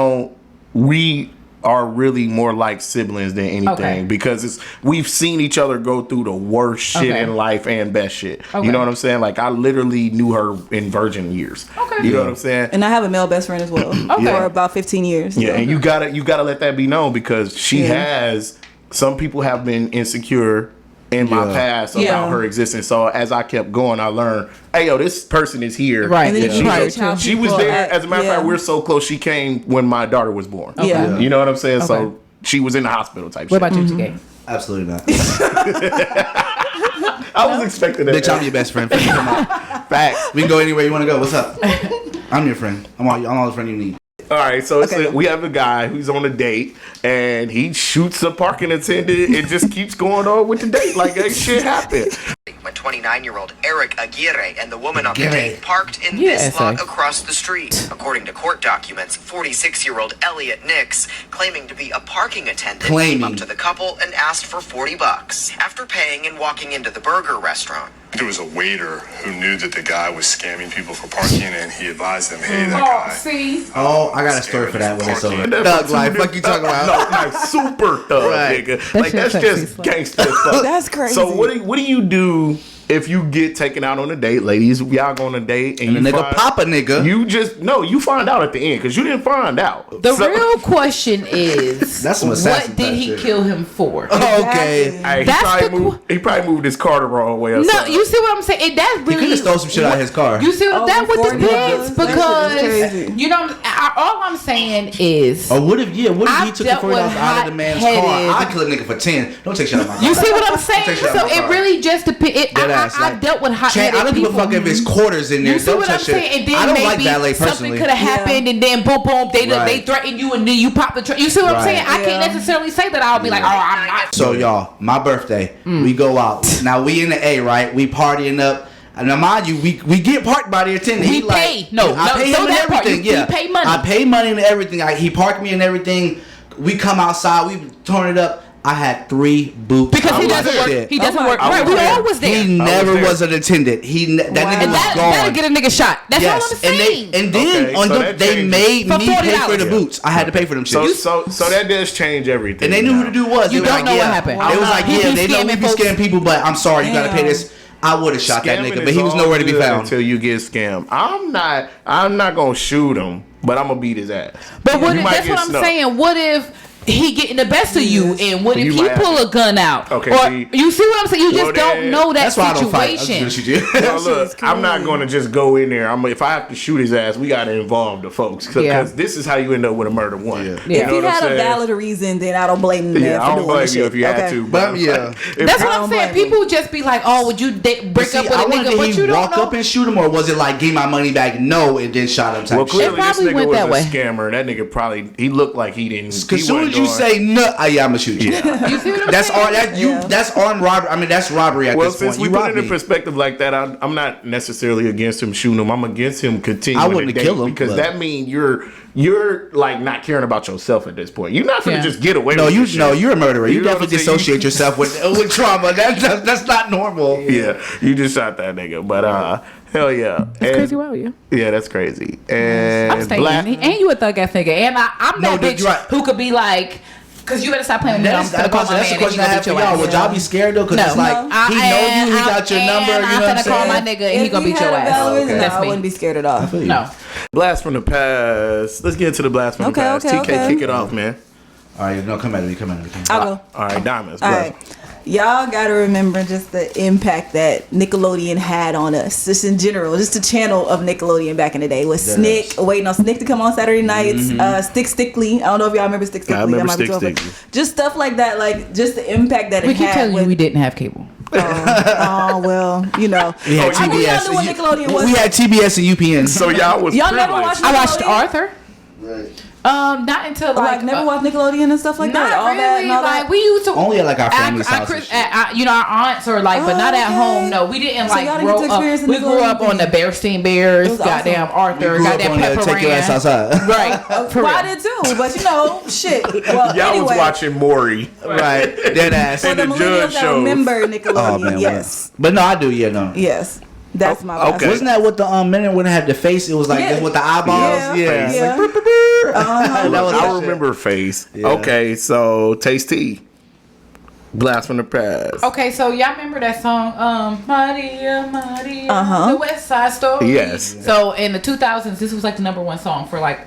are really more like siblings than anything because we've seen each other go through the worst shit in life and best shit. You know what I'm saying? Like I literally knew her in virgin years. You know what I'm saying? And I have a male best friend as well for about 15 years. Yeah, and you gotta let that be known because she has. Some people have been insecure in my past about her existence. So as I kept going, I learned, hey, yo, this person is here. Right. And she was there. As a matter of fact, we're so close. She came when my daughter was born. Yeah. You know what I'm saying? So she was in the hospital type shit. What about you, TK? Absolutely not. I was expecting that. Bitch, I'm your best friend. Come on. Facts. We can go anywhere you want to go. What's up? I'm your friend. I'm all the friend you need. All right, so we have a guy who's on a date, and he shoots a parking attendant and just keeps going on with the date like that shit happened. When 29-year-old Eric Aguirre and the woman on the date parked in this lot across the street. According to court documents, 46-year-old Elliot Nix, claiming to be a parking attendant, came up to the couple and asked for $40. After paying and walking into the burger restaurant. There was a waiter who knew that the guy was scamming people for parking, and he advised them, hey, that guy. Oh, I got a story for that when it's over. Thug life, fuck you talking about? No, like super thug, nigga. Like that's just gangster fuck. That's crazy. So what do you do if you get taken out on a date, ladies, y'all go on a date and the you nigga pop a nigga. You find out at the end because you didn't find out. The real question is, That's some assassin what did he shit. kill him for? Okay. Hey, That's he probably moved his car the wrong way. Or No, something. you see what I'm saying? That He really could have stole some shit out of his car. You see what that would $40. depends That shit is because crazy. you know all I'm saying is. Or what if he I've took the dealt with $40 out of the man's car? hot-headed- I kill a nigga for 10. Don't take shit out of my car. You see what I'm saying? Take shit out So of my it car. really just depends. I've dealt with hot-headed I don't give a people. fuck if it's quarters in there. You see Don't what I'm touch shit. saying? And then I don't like maybe valet something personally. could have happened, and then boom, boom, they Right. threaten you, and then you pop the truck. You see what I'm Right. saying? I can't necessarily say that I'll be like, oh, I'm not. So y'all, my birthday, we go out. Now we in the A, right? We partying up. And now mind you, we get parked by the attendant. We He like, pay. No, I pay so him and that part, everything. you Yeah, pay money. I pay money and everything. He parked me and everything. We come outside. We turn it up. I had 3 boots. Because he doesn't work. Shit. He doesn't Oh my work. God. Right, we all was there. He never there. was an attendant. That nigga And was that'll gone. get a nigga shot. That's all I'm saying. And then Okay, on so them, that they changes. made For me pay $40. for the boots. I had to pay for them shit. So that does change everything. And they knew who the dude was. You They was don't know what happened. They was like, He yeah, be they know we scamming be folks. scamming people, but I'm sorry, you gotta pay this. I would have shot that Scamming nigga, but is he was all nowhere to be good found. until you get scammed. I'm not gonna shoot him, but I'm gonna beat his ass. But what You if, might that's get what I'm snuck. saying. What if he getting the best of you, and what if You he might pull have a gun out? Okay, or see- you see what I'm saying? You Well, just don't then- know that That's why I don't fight. I'm situation. just gonna shoot you. Now, look, I'm not going to just go in there. If I have to shoot his ass, we got to involve the folks because Yeah. this is how you end up with a murder one. Yeah. You If know he what I'm had a saying? valid reason, then I don't blame the man Yeah, for I don't doing blame the you shit. if you had to. But yeah. That's what I I'm don't saying. blame People just be like, "Oh, would you break See, up with I a wonder nigga?" did But he you don't walk know. up and shoot him, or was it like give my money back? No, and then shot him. Type Well, shit. clearly this probably nigga went was that a way. scammer. That nigga probably he looked like he didn't. As soon as you say no, yeah, I'm gonna shoot you. You see what I'm That's saying? all. That's armed robbery. I mean, that's robbery at Well, this since point. we You put it in robbed me. perspective like that, I'm not necessarily against him shooting him. I'm against him continuing. I wouldn't to date kill him, because but- that means you're like not caring about yourself at this point. You're not gonna Yeah. just get away. No, with this shit. you're a murderer. You, You know what definitely I'm saying? dissociate yourself with trauma. That's not normal. Yeah, you just shot that nigga. But hell yeah, That's crazy. Wow, yeah. Yeah, that's crazy. And I'm staying. black. And you a thug ass nigga, and I'm No, that dude, bitch you're right. who could be like. Cause you better stop playing with me. I'm That's gonna the call my man. question I and he have gonna for beat your y'all. ass. Would y'all be scared though? Because No. it's like he know you, he got your number. You know what I'm I'm finna call my saying? nigga and he gonna beat your had a ass. valid reason, That's I me. wouldn't be scared at all. No. Blast from the past. Let's get into the blast from the Okay, past. okay, TK, okay. kick it off, man. All right, no, come at me. I'll go. All right, diamonds. All Go. right. Y'all gotta remember just the impact that Nickelodeon had on us, just in general, just the channel of Nickelodeon back in the day with Snick, waiting on Snick to come on Saturday nights, Stick Stickly. I don't know if y'all remember Stick Stickly. I remember might be Stick too old, but Stickly. just stuff like that, like just the impact that We it keep had. telling you with, we didn't have cable. oh well, you know. We had I mean, y'all TBS. knew what Nickelodeon was. We had TBS and UPN. So y'all was Y'all never privileged. watched I watched Nickelodeon? Arthur. Not until Like, never watched Nickelodeon and stuff like that. Not All that really. and all Like that. we used to Only at like our family's house. you know, our aunts or like, but not at okay. home. No, we didn't So like y'all didn't grow get to up. experience the We grew Nickelodeon up on the thing. Bearstein Bears, It was goddamn awesome. Arthur, grew up goddamn on Pepper Take Your Ass Outside. Right. For Well, I real. did too, but you know, shit. Well, Y'all anyway, was watching Maury. Right, dead ass. for the the millennials judge that shows. remember Oh Nickelodeon, man, yes, but no, I do. Yeah, no. yes, that's my okay. okay. Wasn't that what the men when it had the face? It was like Yeah. with the eyeballs. Yeah. Yeah. Yeah. That was I that shit. remember face. Yeah. Okay, so Tasty. Blast from the past. Okay, so y'all remember that song, Maria, Maria, Uh-huh. the West Side Story? Yes. So in the 2000s, this was like the number one song for like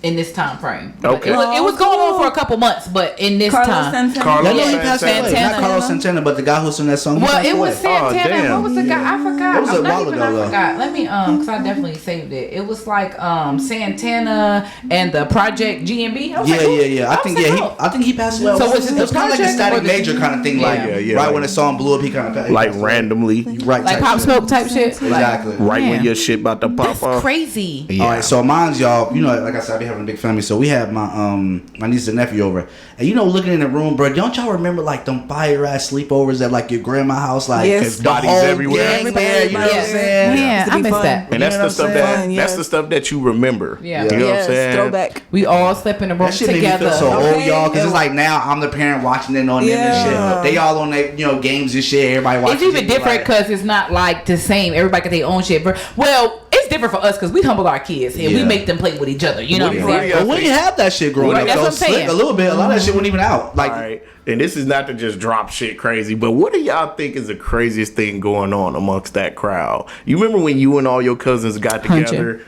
in this time frame. But Okay. It was going on for a couple months, but in this Carlos time. Santana. Carlos Y'all know he Santana. passed away. Santana. Not Carlos Santana, but the guy who sang that song. he Well, passed it was away. Oh, Santana. damn. What was the guy? I forgot. What was it a Not while even ago, I though? forgot. Let me because I definitely saved it. It was like Santana and the Project GMB. I was like, who- Yeah. I think I think he passed away. So was it it the was kind of like a Project Static or the- Major kind of thing. Like Yeah, right like- when the song blew up, he kind of Like randomly. right like type Pop shit. Smoke type shit. Exactly. Right when Man. your shit about to pop That's off. crazy. Yeah. All right, so mine's y'all. You know, like I said, I be having a big family, so we have my niece and nephew over, and you know, looking in the room, bro. Don't y'all remember like them fire ass sleepovers at like your grandma's house, like Yes. the Bodies whole everywhere. gang there, you know what I'm Everybody saying? Yeah, Used to I be miss fun. that. And that's You know the stuff what I'm that saying? that's Yes. the stuff that you remember. Yeah. You know what I'm Yes, saying? throwback. We all slept in a room That shit made me together. feel so old, Okay. y'all, because it's like now I'm the parent watching it on them Yeah. and shit. They all on their games and shit. Everybody watching. It's even it, different like- because it's not like the same. Everybody got their own shit. Well, it's it's different for us because we humble our kids and we make them play with each other. You know what I'm saying? But we didn't have that shit growing up. That's what I'm Slick saying. a little bit. A lot of that shit wasn't even out. Like, All right. And this is not to just drop shit crazy, but what do y'all think is the craziest thing going on amongst that crowd? You remember when you and all your cousins got together?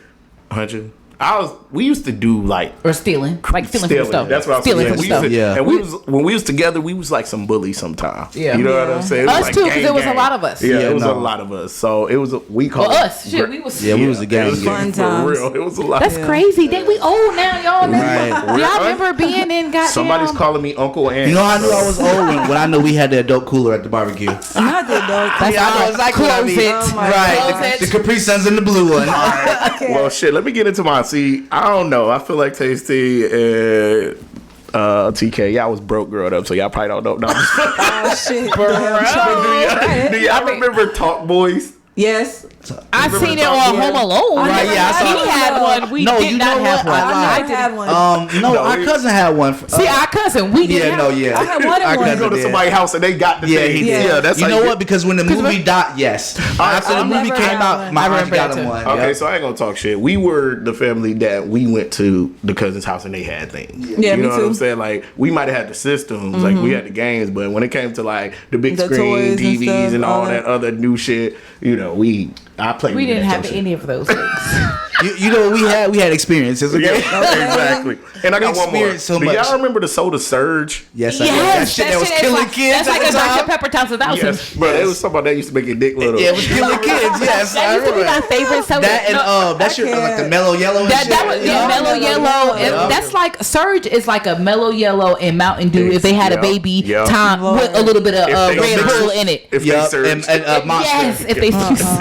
Hunching. We used to do like stealing from stuff. That's what I was stealing saying. from stuff. And when we was together, we was like some bullies sometimes. Yeah. You know what I'm saying? It was Us like too, because gang, it was a gang. lot of us. Yeah, it was a lot of us. So it was we called us. Shit, we was. Yeah, we was a gang. It was Fun for times. real. It was a lot. That's crazy. Then we old now, y'all. Right. Y'all remember being in goddamn. Somebody's calling me Uncle Ant. You know how I knew I was old when I knew we had the adult cooler at the barbecue. Not the dog. That's I know exactly what I mean. Oh my Right. The Capri Suns and the blue one. Well, shit. Let me get into my. See, I don't know. I feel like Tasty and TK, y'all was broke growing up, so y'all probably don't know. No, Oh shit. do y'all remember Talk Boys? Yes. I seen it on Home Alone. Right, yeah, I saw He it. had one. We did not have one. I had one. No, our cousin had one. See, our cousin, we did. Yeah, no, yeah. I had one Our of You one. go to did. somebody's house and they got the thing. he did. Yeah, that's You how know get- what? Because when the movie died, yes. After the I movie never came had out, one. my I aunt remember got that him too. one. Okay, Yep. so I ain't gonna talk shit. We were the family that we went to the cousin's house and they had things. Yeah, you me know what too. I'm saying? Like we might have had the systems, like we had the games, but when it came to like the big The screen toys and TVs stuff, and all all that that. other new shit, you know, I played. We with didn't that have shit. any of those things. You know what we had? We had experiences. Yeah, Okay. exactly. And I got one more. experienced so Do much. y'all remember the soda Surge? Yes, I did. That shit that was killing kids. That's like at a the Dr. time. Pepper times 1,000. Yes, bro. It was something about that used to make your dick little. Yeah, it was killing kids. Yes, That I used to be my remember. favorite soda. That and that shit like the mellow yellow. And That shit. was you know? mellow yellow. Yeah. That's like Surge is like a mellow yellow and Mountain Dew if they had a Yeah, baby yeah. time with a little bit of If they Red surge- Bull in it. If Yup, they surge. and Monster. Yes, if they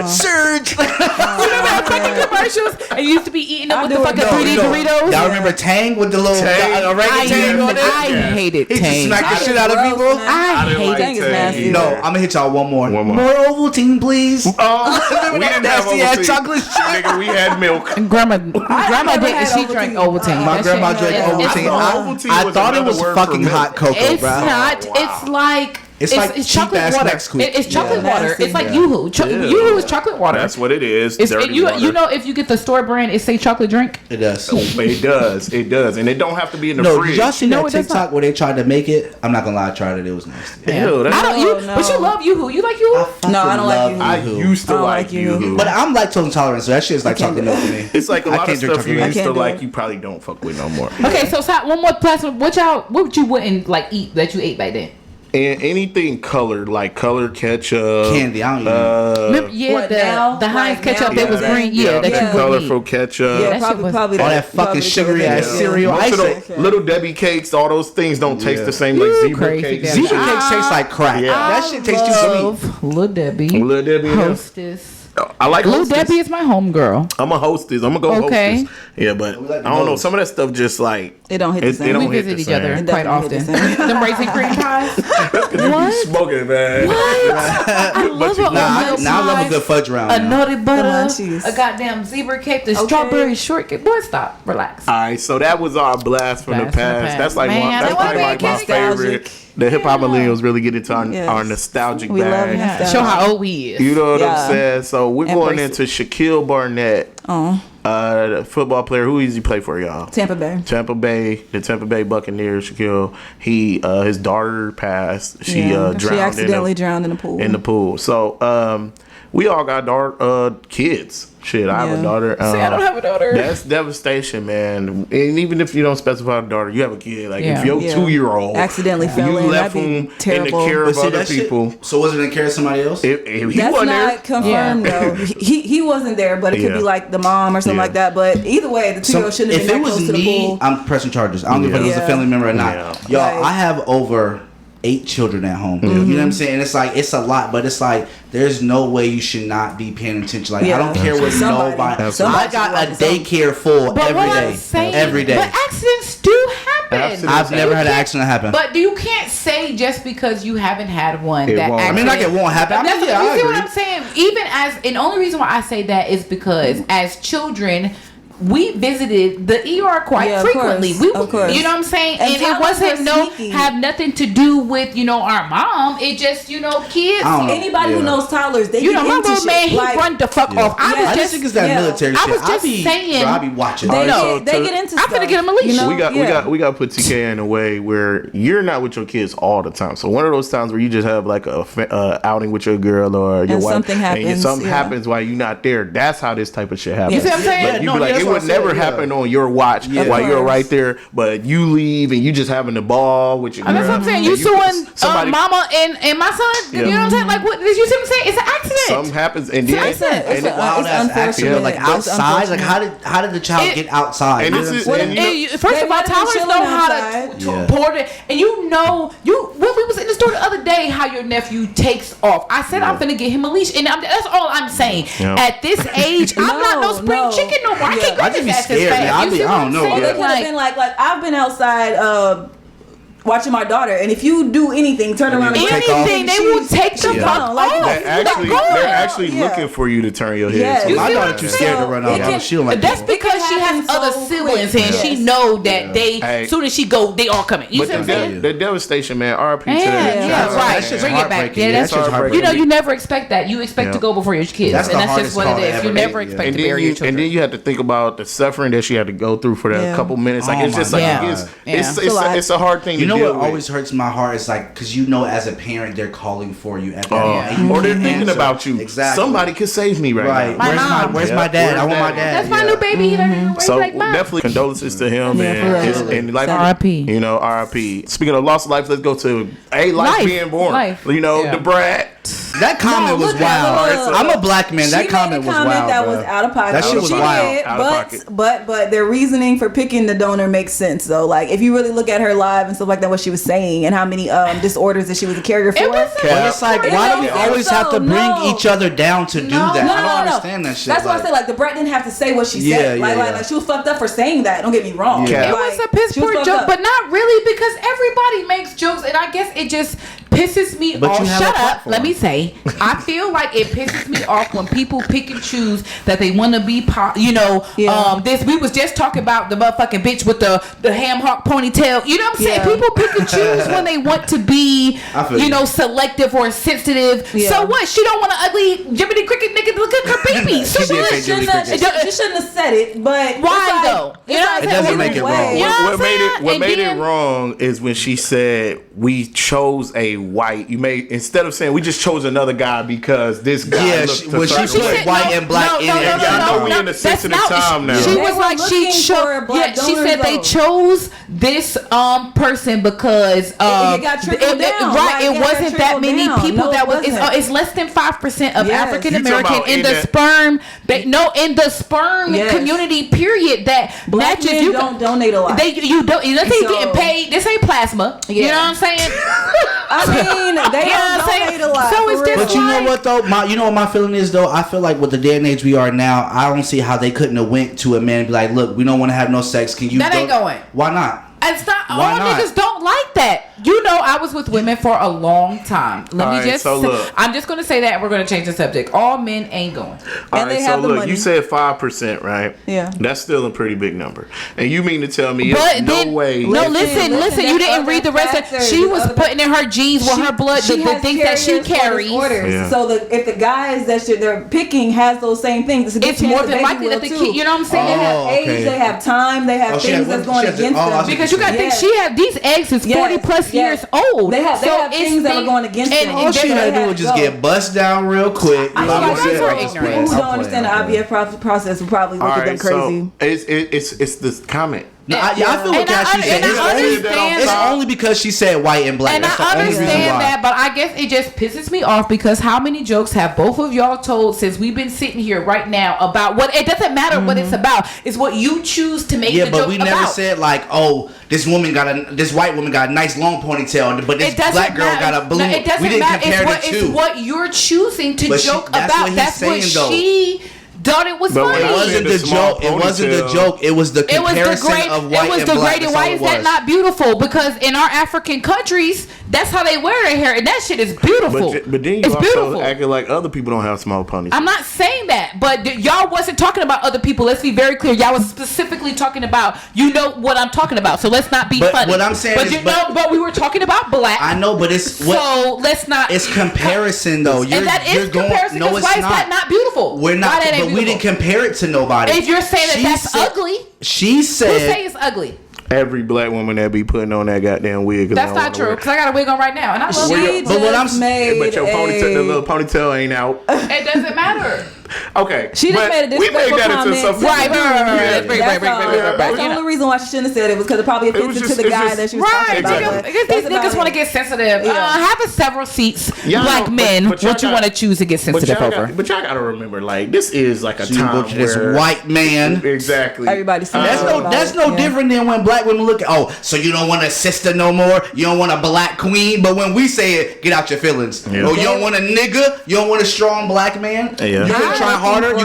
Surge. You remember the fucking commercials? And you used to be eating them with the do it. fucking No, 3D Doritos. Y'all remember Tang with the little Tang. orangutan on it? I hated He just Tang. smacked the shit out of Gross, people. man. I didn't like hated Tang is nasty. No, I'm gonna hit y'all one more. One more. More Ovaltine, please. we didn't have nasty ass Ovaltine. chocolate shit. Nigga, we had milk. Grandma never didn't. had She Ovaltine. drank Ovaltine. My That grandma shit- drank it's- Ovaltine. Ovaltine I was thought it another was word fucking for hot cocoa, It's bro. not. Wow. It's like It's like chocolate cheap-ass water. Nesquik. It's chocolate Yeah. water. Nasty. It's like Yeah. Yoo-hoo. Yoo-hoo is chocolate water. That's what it is. It's, dirty you water. you know if you get the store brand, it say chocolate drink. It does. It does. It does. And it don't have to be in the No, fridge. did y'all see No, that it does TikTok not. where they tried to make it? I'm not gonna lie, I tried it. It was nasty. Ew, that's I don't. You, no. but you love Yoo-hoo. You like Yoo-hoo? No, I don't like you. I used to I don't like like you. Yoo-hoo. But I'm lactose intolerant, so that shit is like can't chocolate do milk to me. It's like a I lot of can't drink stuff you chocolate used milk. to I can't like. do it. You probably don't fuck with no more. Okay, so one more platform. What you wouldn't like eat that you ate back then? And anything colored, like colored ketchup, Candy, I don't even Remember, yeah, What now? the Heinz Like ketchup now? that was Yeah, green. Yeah, that that you wouldn't colorful eat. ketchup. Yeah, that shit was- probably all that. that fucking Probably sugary ass yeah. cereal. Most I of say those little Debbie cakes, all those things don't taste the same like You zebra crazy cakes. Debbie. zebra cakes taste like crack. Yeah. That shit tastes too sweet. Love Little Debbie. Little Debbie, yeah. Hostess. I like Little Hostess. Debbie is my homegirl. I'm a hostess. I'm gonna go Okay. hostess. Yeah, but We like the I don't know. most. Some of that stuff just like It don't hit the same. It don't We hit visit the each same. other It quite definitely often. hit the same. Them raisin cream pies. You be smoking, man. I love you- it. Nah, I love a good fudge round. A now. nutty butter, munchies. a goddamn zebra cake, the Okay. strawberry shortcake. Boy, stop, relax. All right, so that was our blast from the Blast from the past. past. That's like Man, one. I That's wanna probably be like my nostalgic. favorite. The hip hop millennials really get into our, Yes. our nostalgic We love bag. nostalgia. Show how old we is. You know what Yeah. I'm saying? So we're going Embrace into Shaquille Barnett, Oh, the football player. Who does he play for, y'all? Tampa Bay. Tampa Bay, the Tampa Bay Buccaneers. Shaquille. His daughter passed. She Yeah. drowned. She accidentally drowned in the pool. in the pool. So we all got kids. Shit, I have a Yeah. daughter. See, I don't have a daughter. That's devastation, man. And even if you don't specify a daughter, you have a kid. Like Yeah. if your Yeah. 2-year-old Accidentally fell you in, left that'd be him in the terrible. care But of see, other that shit- people. So was it in care of somebody else? If he That's wasn't not there, confirmed though. He wasn't there, but it could Yeah. be like the mom or something Yeah. like that. But either way, the 2-year-old shouldn't have If been it that was close to the me, pool. I'm pressing charges. I don't give a fuck if it was a Yeah. family member or not. Yeah. Y'all, Right. I have over 8 children at home. You know what I'm saying? And it's like, it's a lot, but it's like, there's no way you should not be paying attention. Like, I Yeah. don't care what Somebody. nobody. Somebody I got a should watch something. daycare full But every what day. I'm saying, Every day. But accidents do happen. Accidents I've never had an can't- accident happen. But you can't say just because you haven't had one It that won't. I mean, like, it won't happen. I mean, That's- yeah, you I see what agree. I'm saying? Even as, and the only reason why I say that is because as children, we visited the ER quite frequently. Of course. You know what I'm saying? And it wasn't have nothing to do with our mom. It just kids. Anybody who knows toddlers, they get my into little man, he run the fuck off. I just think it's that military shit. I was just saying. I be watching. They get into stuff. I'm gonna get him a leash. We got to put TK in a way where you're not with your kids all the time. So one of those times where you just have like a outing with your girl or your wife, something happens, and something happens while you're not there. That's how this type of shit happens. You see what I'm saying? But you be like, it would never happen on your watch while you're right there, but you leave and you just having the ball with your girl. That's what I'm saying. You suing mama and my son. You know what I'm saying? Like, what? You see what I'm saying? It's an accident. Something happens, and then It's a wild ass accident. Like outside. Like how did the child get outside? And this is first of all, toddlers know how to pour it. And when we was in the store the other day, how your nephew takes off. I said I'm finna get him a leash, and that's all I'm saying. At this age, I'm not no spring chicken no more. I can't grab his ass as fast. I don't know. They could have been like I've been outside watching my daughter, and if you do anything, turn around and anything, they will take the fuck off. They're actually looking for you to turn your head. So my daughter too scared to run out. She don't like that's because she has other siblings, and she know that as soon as she go, they all coming. You see what I'm saying? The devastation, man. RP to that. Yeah, right. Bring it back. Yeah, that's heartbreaking. You never expect that. You expect to go before your kids, and that's just what it is. You never expect to bury your children. And then you have to think about the suffering that she had to go through for that couple minutes. Like it's just like it's a hard thing to deal with. You know what always hurts my heart is like because as a parent they're calling for you at that moment. Or they're thinking about you. Exactly. Somebody could save me right now. Where's my dad? I want my dad. That's my new baby. So definitely condolences to him and like R.I.P. R.I.P. Speaking of lost of life, let's go to life being born. The brat. That comment was wild. I'm a black man. That comment was wild. That was out of pocket. That shit was wild. But their reasoning for picking the donor makes sense though. Like if you really look at her live and stuff like that, what she was saying and how many disorders that she was a carrier for. It's like why do we always have to bring each other down to do that? I don't understand that shit. That's why I said like the brat didn't have to say what she said. Like she was fucked up for saying that. Don't get me wrong. It was a piss poor joke, but not really because everybody makes jokes, and I guess it just pisses me off. Shut up. Let me say, I feel like it pisses me off when people pick and choose that they want to be, this. We was just talking about the motherfucking bitch with the ham hock ponytail. You know what I'm saying? People pick and choose when they want to be, selective or sensitive. So what? She don't want an ugly Jiminy Cricket nigga to look at her baby. So she shouldn't have said it. But why though? It doesn't make it wrong. What made it wrong is when she said we chose a white. Instead of saying we just chose another guy because this guy. Yeah, when she put white and black in it. I know we in a sensitive time now. She was like she said they chose this person because it got trickled down. Right, it wasn't that many people that was. It's less than 5% of African American in the sperm. In the sperm community. Period. That black men you don't donate a lot. You don't. Unless they getting paid. This ain't plasma. You know what I'm saying? I mean, they don't donate a lot. So it's just. But you know what though? You know what my feeling is though? I feel like with the day and age we are now, I don't see how they couldn't have went to a man and be like, look, we don't want to have no sex. Can you? That ain't going. Why not? It's not. All niggas don't like that. I was with women for a long time. I'm just going to say that. We're going to change the subject. All men ain't going. You said 5%, right? Yeah. That's still a pretty big number. And you mean to tell me no way. No, listen. You didn't read the rest. She was putting in her genes with her blood the things that she carries. So if the guys that they're picking has those same things, it's more than likely that the kid. You know what I'm saying? They have age. They have time. They have things that's going against them. Because you got to think she had these eggs is 40 plus years old. They have things that are going against them. All she had to do was just get bust down real quick. People who don't understand the IVF process will probably look at them crazy. It's this comment. I feel what Cassie said. It's only because she said white and black. And I understand that, but I guess it just pisses me off because how many jokes have both of y'all told since we've been sitting here right now about what it doesn't matter what it's about. It's what you choose to make the joke about. Yeah, but we never said like, oh, this white woman got a nice long ponytail, but this black girl got a balloon. No, it doesn't matter. It's what you're choosing to joke about. That's what she thought it was funny. It wasn't the joke. It wasn't the joke. It was the comparison of white and black. Why is that not beautiful? Because in our African countries, that's how they wear their hair, and that shit is beautiful. But then you also acting like other people don't have small ponytails. I'm not saying that, but y'all wasn't talking about other people. Let's be very clear. Y'all was specifically talking about, you know what I'm talking about. So let's not be funny. What I'm saying but we were talking about black. I know, but it's so let's not. It's comparison though. And that is comparison. Why is that not beautiful? We're not. But we didn't compare it to nobody. If you're saying that's ugly, she said. Who say it's ugly? Every black woman that be putting on that goddamn wig. That's not true, because I got a wig on right now, and I love it. But what I'm made, but your ponytail, the little ponytail ain't out. It doesn't matter. Okay, she just made a disrespectful comment. Right. That's the only reason why she shouldn't have said it was because it probably offensive to the guy that she was talking about. Because these niggas want to get sensitive. Have a several seats, black men. What you want to choose to get sensitive over? But y'all gotta remember, like, this is like a time where this white man. Exactly. Everybody's that's no different than when black women look at, so you don't want a sister no more, you don't want a black queen, but when we say it, get out your feelings. You don't want a nigga, you don't want a strong black man. You couldn't try harder.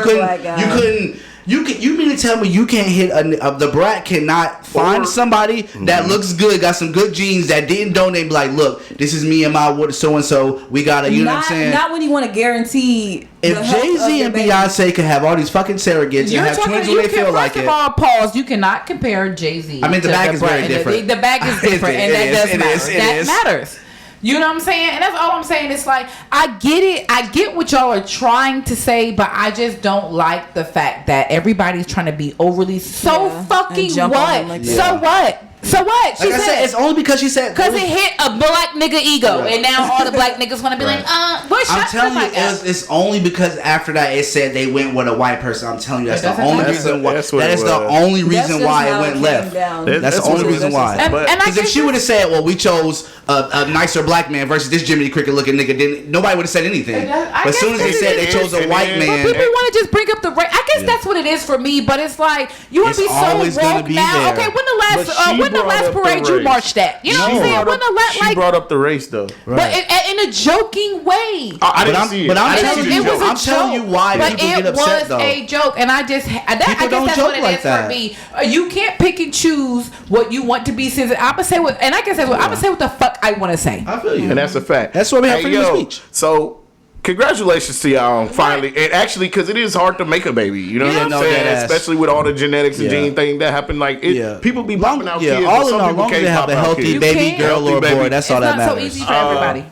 You mean to tell me you can't hit the brat cannot find somebody that looks good, got some good genes, that didn't donate, be like, look, this is me and my so and so, we gotta, you know what I'm saying? Not when you want to guarantee. If Jay-Z and Beyonce could have all these fucking surrogates and have twins when they feel like it. First of all, pause. You cannot compare Jay-Z. I mean, the bag is very different. The bag is different, and that does matter. That matters. You know what I'm saying? And that's all I'm saying. It's like, I get it. I get what y'all are trying to say, but I just don't like the fact that everybody's trying to be overly fucking what? Like so what? So what? She said it's only because she said because it hit a black nigga ego, and now all the black niggas want to be like, what? I'm telling you, it's only because after that it said they went with a white person. I'm telling you, that's the only reason why. That is the only reason why it went left. That's the only reason why. Because if she would have said, well, we chose a nicer black man versus this Jiminy Cricket looking nigga, then nobody would have said anything. But as soon as they said they chose a white man, people want to just bring up the race. I guess that's what it is for me. But it's like, you want to be so woke now. Okay, when the last parade you marched at? You know what I'm saying? When the last, she brought up the race though, but in a joking way. I didn't see it. But I'm telling you why people get upset though. It was a joke, and I guess that's what it is for me. You can't pick and choose what you want to be sensitive. I'm gonna say what, and I can say I'm gonna say what the fuck I want to say. I feel you, and that's a fact. That's why we have freedom of speech. So. Congratulations to y'all finally, and actually, because it is hard to make a baby, you know what I'm saying? Especially with all the genetics and gene thing that happened. Like, people be popping out kids. All in all, long as they have a healthy baby, girl or boy, that's all that matters. It's not so easy for everybody.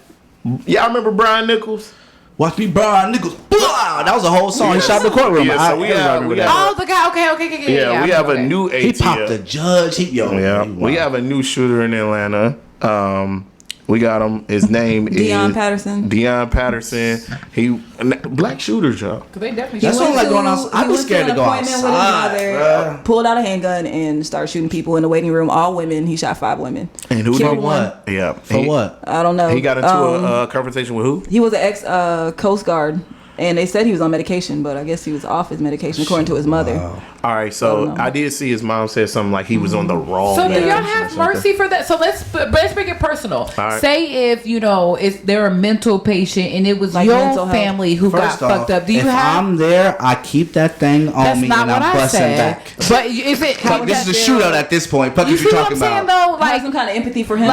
Yeah, I remember Brian Nichols. Watch me, Brian Nichols. Blah! That was a whole song. He shot in the courtroom. Yeah, so we have the guy. Okay. Yeah, we have a new ATL. He popped the judge. We have a new shooter in Atlanta. We got him. His name is Deion Patterson. He black shooters, y'all. That's what like going on. I'd be scared to go outside. Pulled out a handgun and started shooting people in the waiting room. All women. He shot 5 women. And who did what? Yeah. For what? I don't know. He got into a confrontation with who? He was an ex Coast Guard. And they said he was on medication, but I guess he was off his medication, according to his mother. Wow. All right, so I did see his mom said something like he was on the wrong. So do y'all have mercy for that? So let's make it personal. Right. Say if they're a mental patient and it was like your family who got fucked up. Do you have? I'm there, I keep that thing on me and I'm busting back. But is it? This is a shootout at this point. What you talking about? Though, like some kind of empathy for him.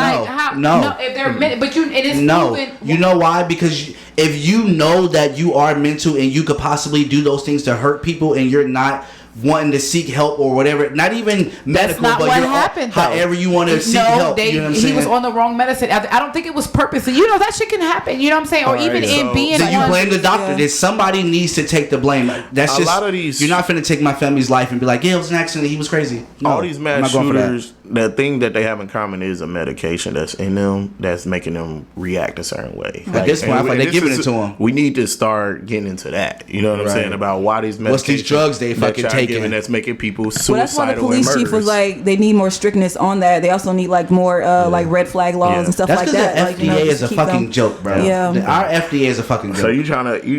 No. If they're but it is no. You know why? Because if you know that you are mental and you could possibly do those things to hurt people and you're not wanting to seek help or whatever, not even medical, not but what happened, however you want to seek help. You know what I'm saying? He was on the wrong medicine. I don't think it was purposely. That shit can happen. You know what I'm saying? Or even in being. Then you blame the doctor. Then somebody needs to take the blame. That's just a lot of these. You're not finna take my family's life and be like, yeah, it was an accident. He was crazy. No, all these mass shooters. The thing that they have in common is a medication that's in them that's making them react a certain way. At this point, I feel like they're giving it to them. We need to start getting into that. You know what I'm saying? About why these medications. What's these drugs they fucking taking that's making people suicidal. Well, that's why the police chief was like, they need more strictness on that. They also need like more like red flag laws and stuff like that. The FDA is a fucking joke, bro. Yeah, our FDA is a fucking joke. So you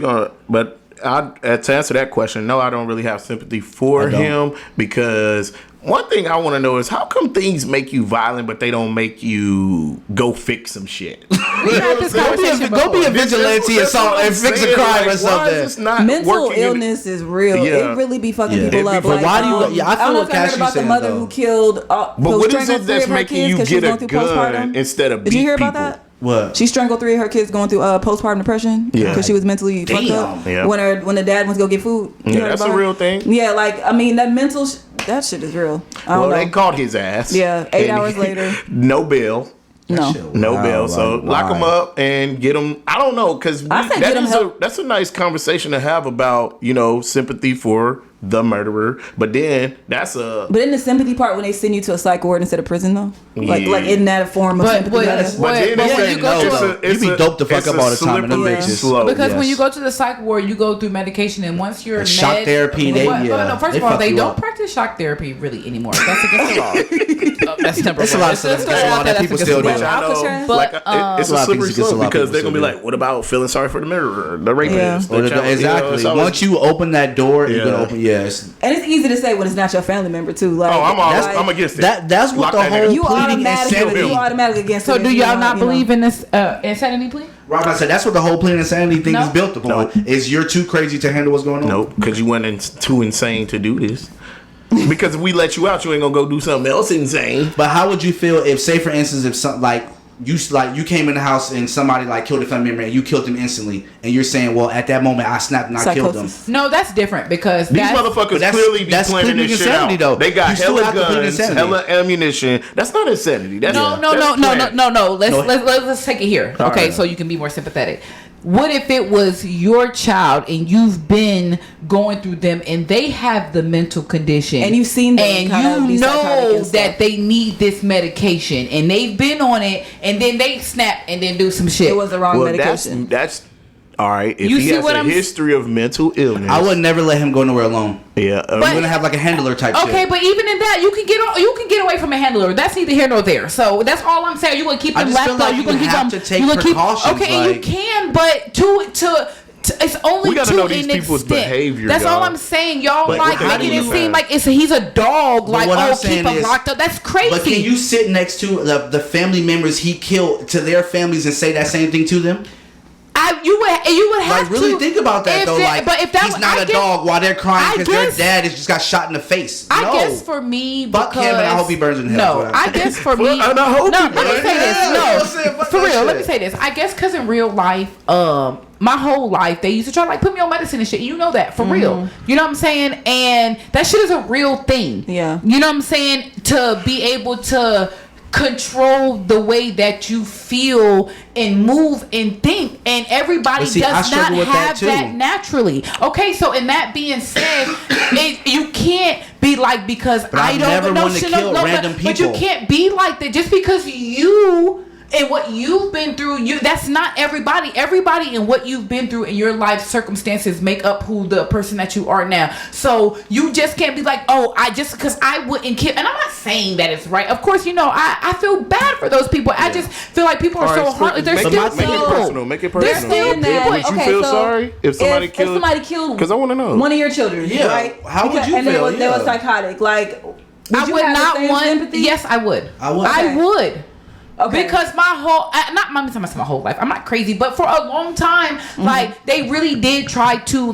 gonna, but to answer that question, no, I don't really have sympathy for him because one thing I want to know is how come things make you violent, but they don't make you go fix some shit? Go be a vigilante and fix a crime or something. Mental illness is real. It really be fucking people up. But why do you? I feel what Cash about the mother who killed. But what is it that's making you get a gun instead of beat people? Did you hear about that? What? She strangled 3 of her kids going through postpartum depression because she was mentally fucked up. Yeah. When the dad went to go get food. Yeah, that's a real thing. Yeah, like I mean that mental that shit is real. I don't know. They caught his ass. Yeah, 8 hours later. No bail. No bail. So lock him up and get him. I don't know because that's a nice conversation to have about sympathy for the murderer. But then But in the sympathy part when they send you to a psych ward instead of prison though, like isn't that a form of sympathy? But then when you go you be dope the fuck up all the time and them bitches. Because when you go to the psych ward, you go through medication, and once you're shock therapy, first of all, they don't practice shock therapy really anymore. That's against the law. That's number one. It's a lot of stuff that people still do. It's a slippery slope because they're gonna be like, "What about feeling sorry for the murderer, the rapist?" Exactly. Once you open that door, you're gonna open. Yes. And it's easy to say when it's not your family member too. Like, I'm against it. That's what the whole you automatically against. So do y'all not believe in this insanity plea? Rob, I said that's what the whole plea insanity thing is built upon. Is you're too crazy to handle what's going on? Nope, because you weren't too insane to do this. Because if we let you out, you ain't gonna go do something else insane. But how would you feel if, say, for instance, if something you came in the house and somebody killed a family member and you killed them instantly, and you're saying, well, at that moment I snapped and I killed them. No, that's different because these motherfuckers clearly be planning this shit out. Though. They got hella guns, hella ammunition. That's not insanity. That's no. Let's take it here. Okay, so you can be more sympathetic. What if it was your child and you've been going through them and they have the mental condition and you've seen them and you know that they need this medication and they've been on it and then they snap and then do some shit? It was the wrong medication. That's all right. If he has a history of mental illness, I would never let him go nowhere alone. Yeah, we're gonna have like a handler type. Okay, but even in that, you can get away from a handler. That's neither here nor there. So that's all I'm saying. You gonna keep them laptop. Like you gonna keep them to take precautions. Okay, you can, but it's only we gotta know these people's behavior. That's all I'm saying. Y'all making it seem like he's a dog. Keep him locked up. That's crazy. But can you sit next to the family members he killed to their families and say that same thing to them? You would have to really think about that though. But if he's not a dog while they're crying because their dad just got shot in the face. I guess for me, fuck him and I hope he burns in hell. No, I guess for me, let me say this. No, for real, let me say this. I guess because in real life, my whole life they used to try to put me on medicine and shit. You know that for real. You know what I'm saying? And that shit is a real thing. Yeah. You know what I'm saying? To be able to control the way that you feel and move and think, and everybody does not have that naturally. Okay, so in that being said, you can't be like because I don't know random people. But you can't be like that just because you and what you've been through. That's not everybody. Everybody and what you've been through in your life circumstances make up who the person that you are now. So you just can't be like, oh, I just because I wouldn't kill. And I'm not saying that it's right. Of course, I feel bad for those people. I just feel like people are so heartless. They're still people. Make it personal. They're still people. Would you feel sorry if somebody killed? Because I want to know. One of your children. Yeah. Right? How would you feel? They were psychotic. Like, I would not want sympathy? Yes, I would. I would. Okay. Because my whole life, I'm not crazy, but for a long time, like they really did try to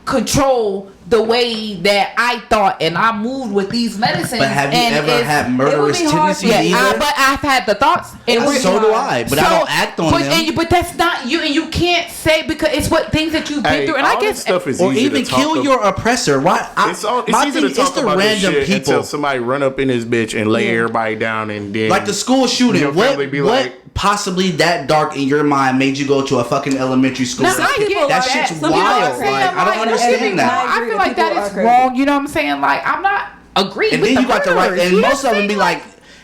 control the way that I thought, and I moved with these medicines. But have you ever had murderous tendencies either? But I've had the thoughts. And so do I, but I don't act on them. But that's not you, and you can't say because it's what things that you've been through. And I guess stuff is or even kill your oppressor. Why? It's easy to talk about random this shit until somebody run up in this bitch and lay everybody down, and then like the school shooting. What possibly that dark in your mind made you go to a fucking elementary school? That shit's wild. I don't understand that. I feel like that is wrong. You know what I'm saying? Like I'm not agreeing. And with then the you got the right. And most of them be like,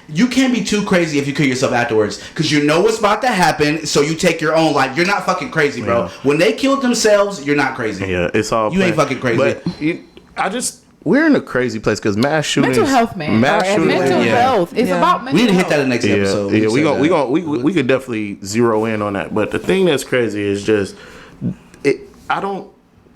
you can't be too crazy if you kill yourself afterwards because you know what's about to happen. So you take your own life. You're not fucking crazy, bro. Yeah. When they killed themselves, you're not crazy. Yeah, it's all. You ain't fucking crazy. But we're in a crazy place because mass shootings. Mental health, man. Mental health. It's about mental health. We need to hit that in the next episode. Yeah, we could definitely zero in on that. But the thing that's crazy is just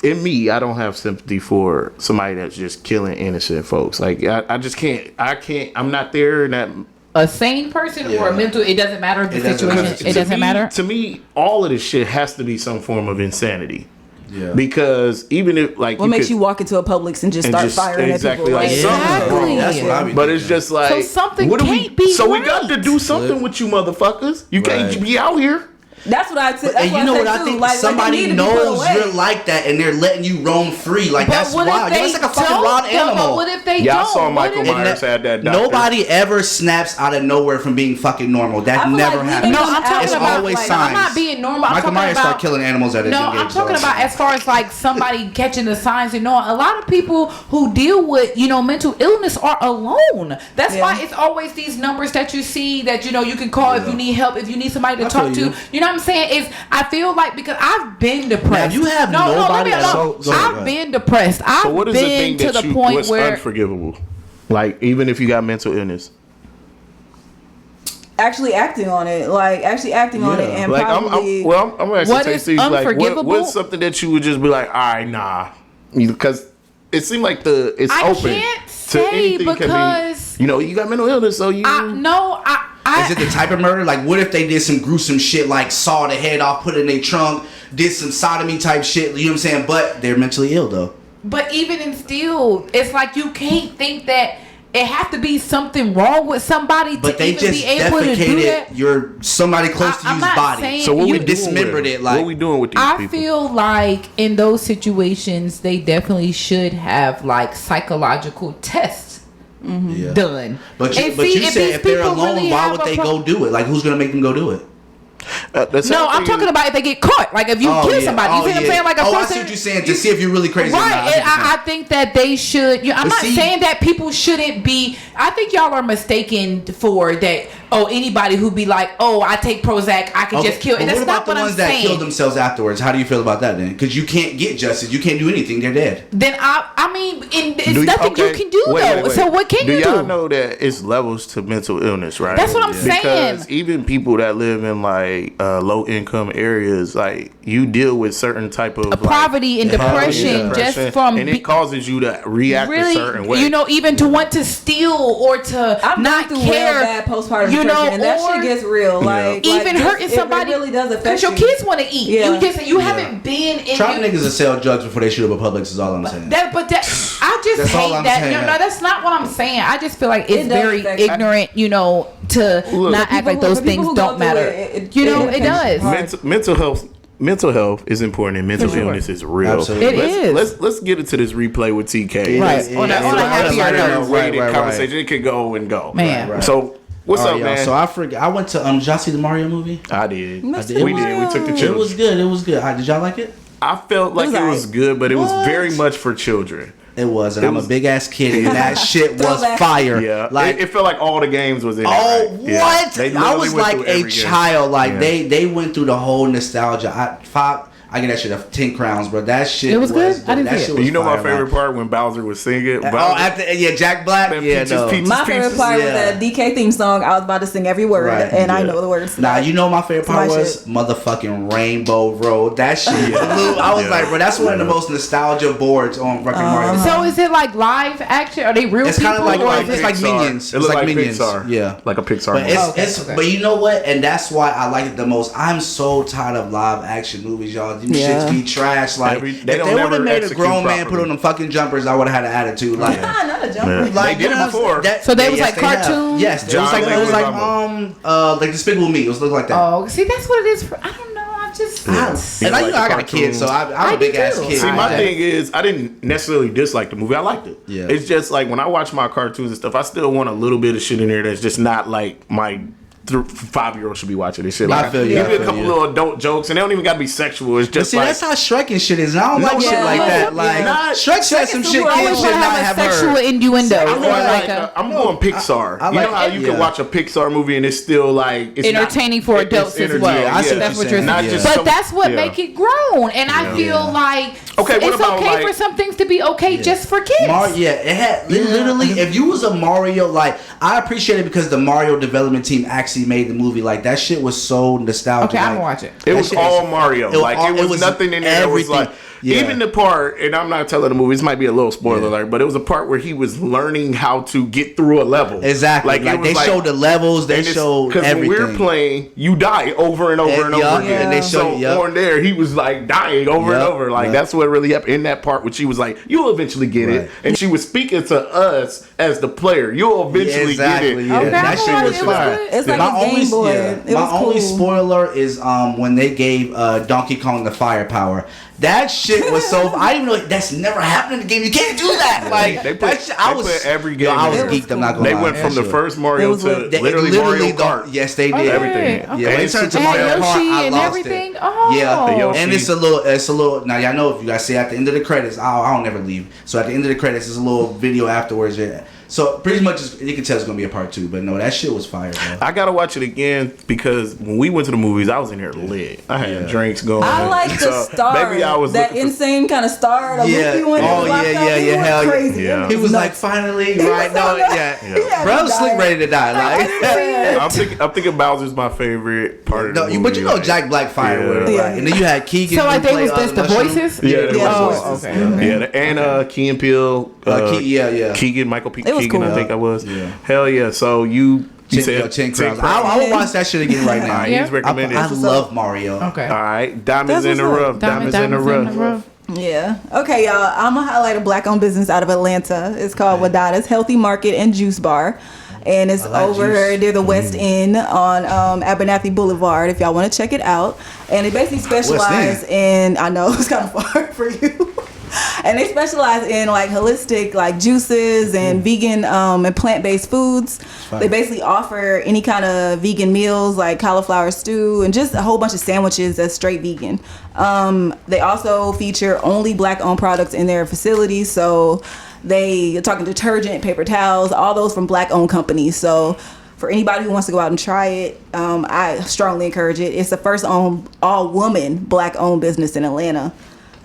in me, I don't have sympathy for somebody that's just killing innocent folks. Like I just can't. I'm not there in that. A sane person or a mental, it doesn't matter the situation. It doesn't matter. To me, all of this shit has to be some form of insanity. Yeah. Because even if like, what makes you walk into a Publix and just start firing at people? Like, exactly. That's what I mean. But it's just like, so something can't be. So we got to do something with you, motherfuckers. You can't be out here. That's what I said. And you know what I think? Like, somebody knows you're like that, and they're letting you roam free. Like, that's wild. You're like a fucking wild animal. But what if they I don't? saw Michael Myers had that. Nobody ever snaps out of nowhere from being fucking normal. That never happens. No, I'm talking it's about. Always Like, signs. I'm not being normal. Michael Myers started killing animals at a young age. No, I'm talking about as far as like somebody catching the signs and knowing. A lot of people who deal with mental illness are alone. That's why it's always these numbers that you see that you can call if you need help, if you need somebody to talk to. You know what I'm saying? I feel like because I've been depressed. Now, you have nobody. I've been depressed. I've what is been the thing to the point what's where unforgivable? Like even if you got mental illness. Actually acting on it, and like probably. I'm actually what is unforgivable? Like, what's something that you would just be like, all right, nah, because it seemed like it's open. I can't say because you got mental illness, so you. Is it the type of murder? Like, what if they did some gruesome shit, like saw the head off, put it in their trunk, did some sodomy type shit? You know what I'm saying? But they're mentally ill though. But even in still, it's like you can't think that it have to be something wrong with somebody but to even be able to do that. You're somebody close to you's body. So what we dismembered it. Like, what we doing with these people? I feel like in those situations, they definitely should have like psychological tests. Done. But you said if they're alone, really why would they go do it? Like, who's gonna make them go do it? No, I'm talking about if they get caught. Like if you kill somebody, you see what I'm saying? Like I see what you're saying. To see if you're really crazy. Right. Or not. I think that they should. I'm not saying that people shouldn't be. I think y'all are mistaken for that. Oh, anybody who be like, oh, I take Prozac, I can just kill. And that's not what I'm saying. What about the ones that killed themselves afterwards? How do you feel about that then? Because you can't get justice. You can't do anything. They're dead. Then I mean, it's nothing you can do though. Wait. So what can you do? Do y'all know that it's levels to mental illness, right? That's what I'm saying. Because even people that live in like low income areas, like you deal with certain type of poverty and depression just from, and it causes you to react a certain way. Even to want to steal or to not care. Bad postpartum depression, and that shit gets real. Like even hurting somebody really does affect because your kids want to eat. Yeah. You haven't been in. Trying niggas to sell drugs before they shoot up a Publix is all I'm saying. I just hate that. No, that's not what I'm saying. I just feel like it's very ignorant. To not act like those things don't matter. It does. Mental health is important, and mental illness is real. Absolutely. Let's get into this replay with TK. Right. On a happier note. Conversation. It could go and go. Man. Right. So what's up, man? So I went to did y'all see the Mario movie? I did. We took the children. It was good. Did y'all like it? I felt like it was good, but it was very much for children. It was, and I'm a big ass kid, and that shit was fire. Yeah, like it felt like all the games was in. Oh, it, right? what? I was like a child. Like they went through the whole nostalgia. I get that shit of 10 crowns, bro. That shit was good. I didn't see it. You know my favorite part when Bowser was singing. Jack Black. My favorite part was that DK theme song. I was about to sing every word, and I know the words. Nah, you know my favorite part was motherfucking Rainbow Road. That shit blew. I was like, bro, that's one of the most nostalgia boards on fucking Mario. So is it like live action? Are they real people? It's kind of like it's like Minions. It looks like Minions. Pixar. Yeah, like a Pixar. But but you know what? And that's why I like it the most. I'm so tired of live action movies, y'all. Them shits be trash. Like if they would have made a grown man put on them fucking jumpers, I would have had an attitude. Like not a jumper. Like they did it before. So they was like cartoons. Yes, it was like Despicable Me. It was look like that. Oh, see, that's what it is. I don't know. And I got a kid, so I'm a big ass kid. See, my thing is, I didn't necessarily dislike the movie. I liked it. Yeah. It's just like when I watch my cartoons and stuff, I still want a little bit of shit in there that's just not like my 5-year-old should be watching this shit. Like, I feel you. Give me a couple little adult jokes, and they don't even gotta be sexual. It's just like that's how Shrek and shit is. And I don't like shit like that. Like Shrek said some shit kids should not have sexual innuendo. I'm going Pixar. You know how you can watch a Pixar movie and it's still like it's entertaining for adults as well. That's what you're saying. But that's what make it grown. And I feel like it's okay for some things to be okay just for kids. It had literally. If you was a Mario, like I appreciate it because the Mario development team actually made the movie. Like that shit was so nostalgic. Okay, I'm gonna watch it. It was all Mario. Like it was nothing in there. It was like Yeah. Even the part, and I'm not telling the movie, this might be a little spoiler alert, but it was a part where he was learning how to get through a level. Exactly. Like they showed the levels, they showed everything. Because when we're playing, you die over and over and over again. And they show on there, he was like dying over and over. Like that's what really happened in that part, which she was like, "You'll eventually get it," and she was speaking to us as the player. You'll eventually get it. Yeah. Okay, That shit was fire. It's like a Game Boy. It My was only cool. spoiler is when they gave Donkey Kong the firepower. That shit was so. I didn't even know that's never happened in the game. You can't do that. Like they put, that shit, I they was put every game. I was in. geeked. I'm not gonna They lie. went from the first Mario to literally Mario Kart. Yes, they did. Everything. Okay. Yeah, when they turned to Mario And Kart, Yoshi I and lost everything. it. Oh. Yeah, and it's a little. Now y'all know if you guys see at the end of the credits, I don't never leave. So at the end of the credits, there's a little video afterwards. Yeah. So pretty much you can tell it's gonna be a part 2. But no, that shit was fire, bro. I gotta watch it again because when we went to the movies, I was in here lit. I had drinks going. I like the star. Maybe I was that insane kind of star. The Yeah. Luffy one. Oh, yeah, hell yeah. Crazy. Yeah. He was like, finally, right? No, yeah. Bro was slick ready to die. Like, I'm thinking Bowser's my favorite part of the movie. but you know Jack Black fire with it, Yeah. right? And then you had Keegan. So like who they was played, just the Mushroom. voices. Yeah, they Yeah. was Oh, voices. okay. Yeah, and Key and Peele. Keegan, Michael P. It was Keegan, cool. I think I was. Yeah. Hell yeah. So you said 10 crowns. crowns. I will watch that shit again right now. Alright, he's recommended. I love Mario. Okay. All right, Diamonds That's in the what's up. Rough. Diamonds in the Rough. Yeah. Okay, y'all. I'm gonna highlight a black-owned business out of Atlanta. It's called Wadada's Healthy Market and Juice Bar, and it's over near the West End on Abernathy Boulevard. If y'all want to check it out, and they basically specialize in. I know it's kind of far for you. And they specialize in like holistic like juices and vegan and plant-based foods. They basically offer any kind of vegan meals like cauliflower stew and just a whole bunch of sandwiches that's straight vegan. They also feature only black-owned products in their facilities. So they talking detergent, paper towels, all those from black-owned companies. So for anybody who wants to go out and try it, I strongly encourage it. It's the first all-woman black-owned business in Atlanta.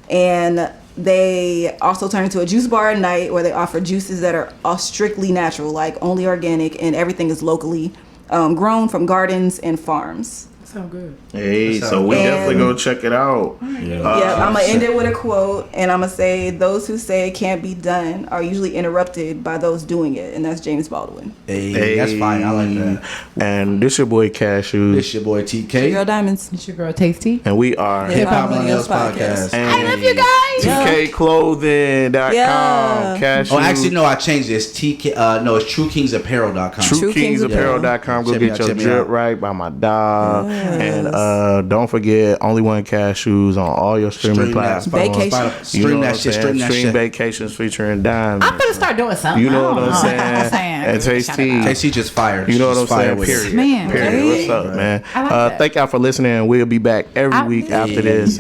And they also turn into a juice bar at night where they offer juices that are all strictly natural, like only organic, and everything is locally grown from gardens and farms. So good. Hey, so we definitely go check it out. Yeah, I'm gonna end it with a quote, and I'm gonna say, "Those who say it can't be done are usually interrupted by those doing it," and that's James Baldwin. Hey, that's fine. I like that. And this your boy Cashew. This your boy TK. Girl Diamonds. It's your girl Tasty. And we are Hip Hop Millennials Podcast. And I love you guys. TKClothing.com. Yeah. Cashew. Oh, actually, no, I changed this. TK. No, it's TrueKingsApparel.com. TrueKingsApparel.com. Go Check me get out, your check me drip out. right by my dog. And don't forget, Only One Cashews on all your streaming platforms. Vacation. Stream that shit. Stream that Stream shit. Vacations featuring Diamond. I'm gonna start doing something. You know what I'm I saying? don't know. And Tasty. KC just fired. You know what I'm She's fired saying? with it. Period. Man, Period. right? What's up, man? I like that. Thank y'all for listening. We'll be back every week after this.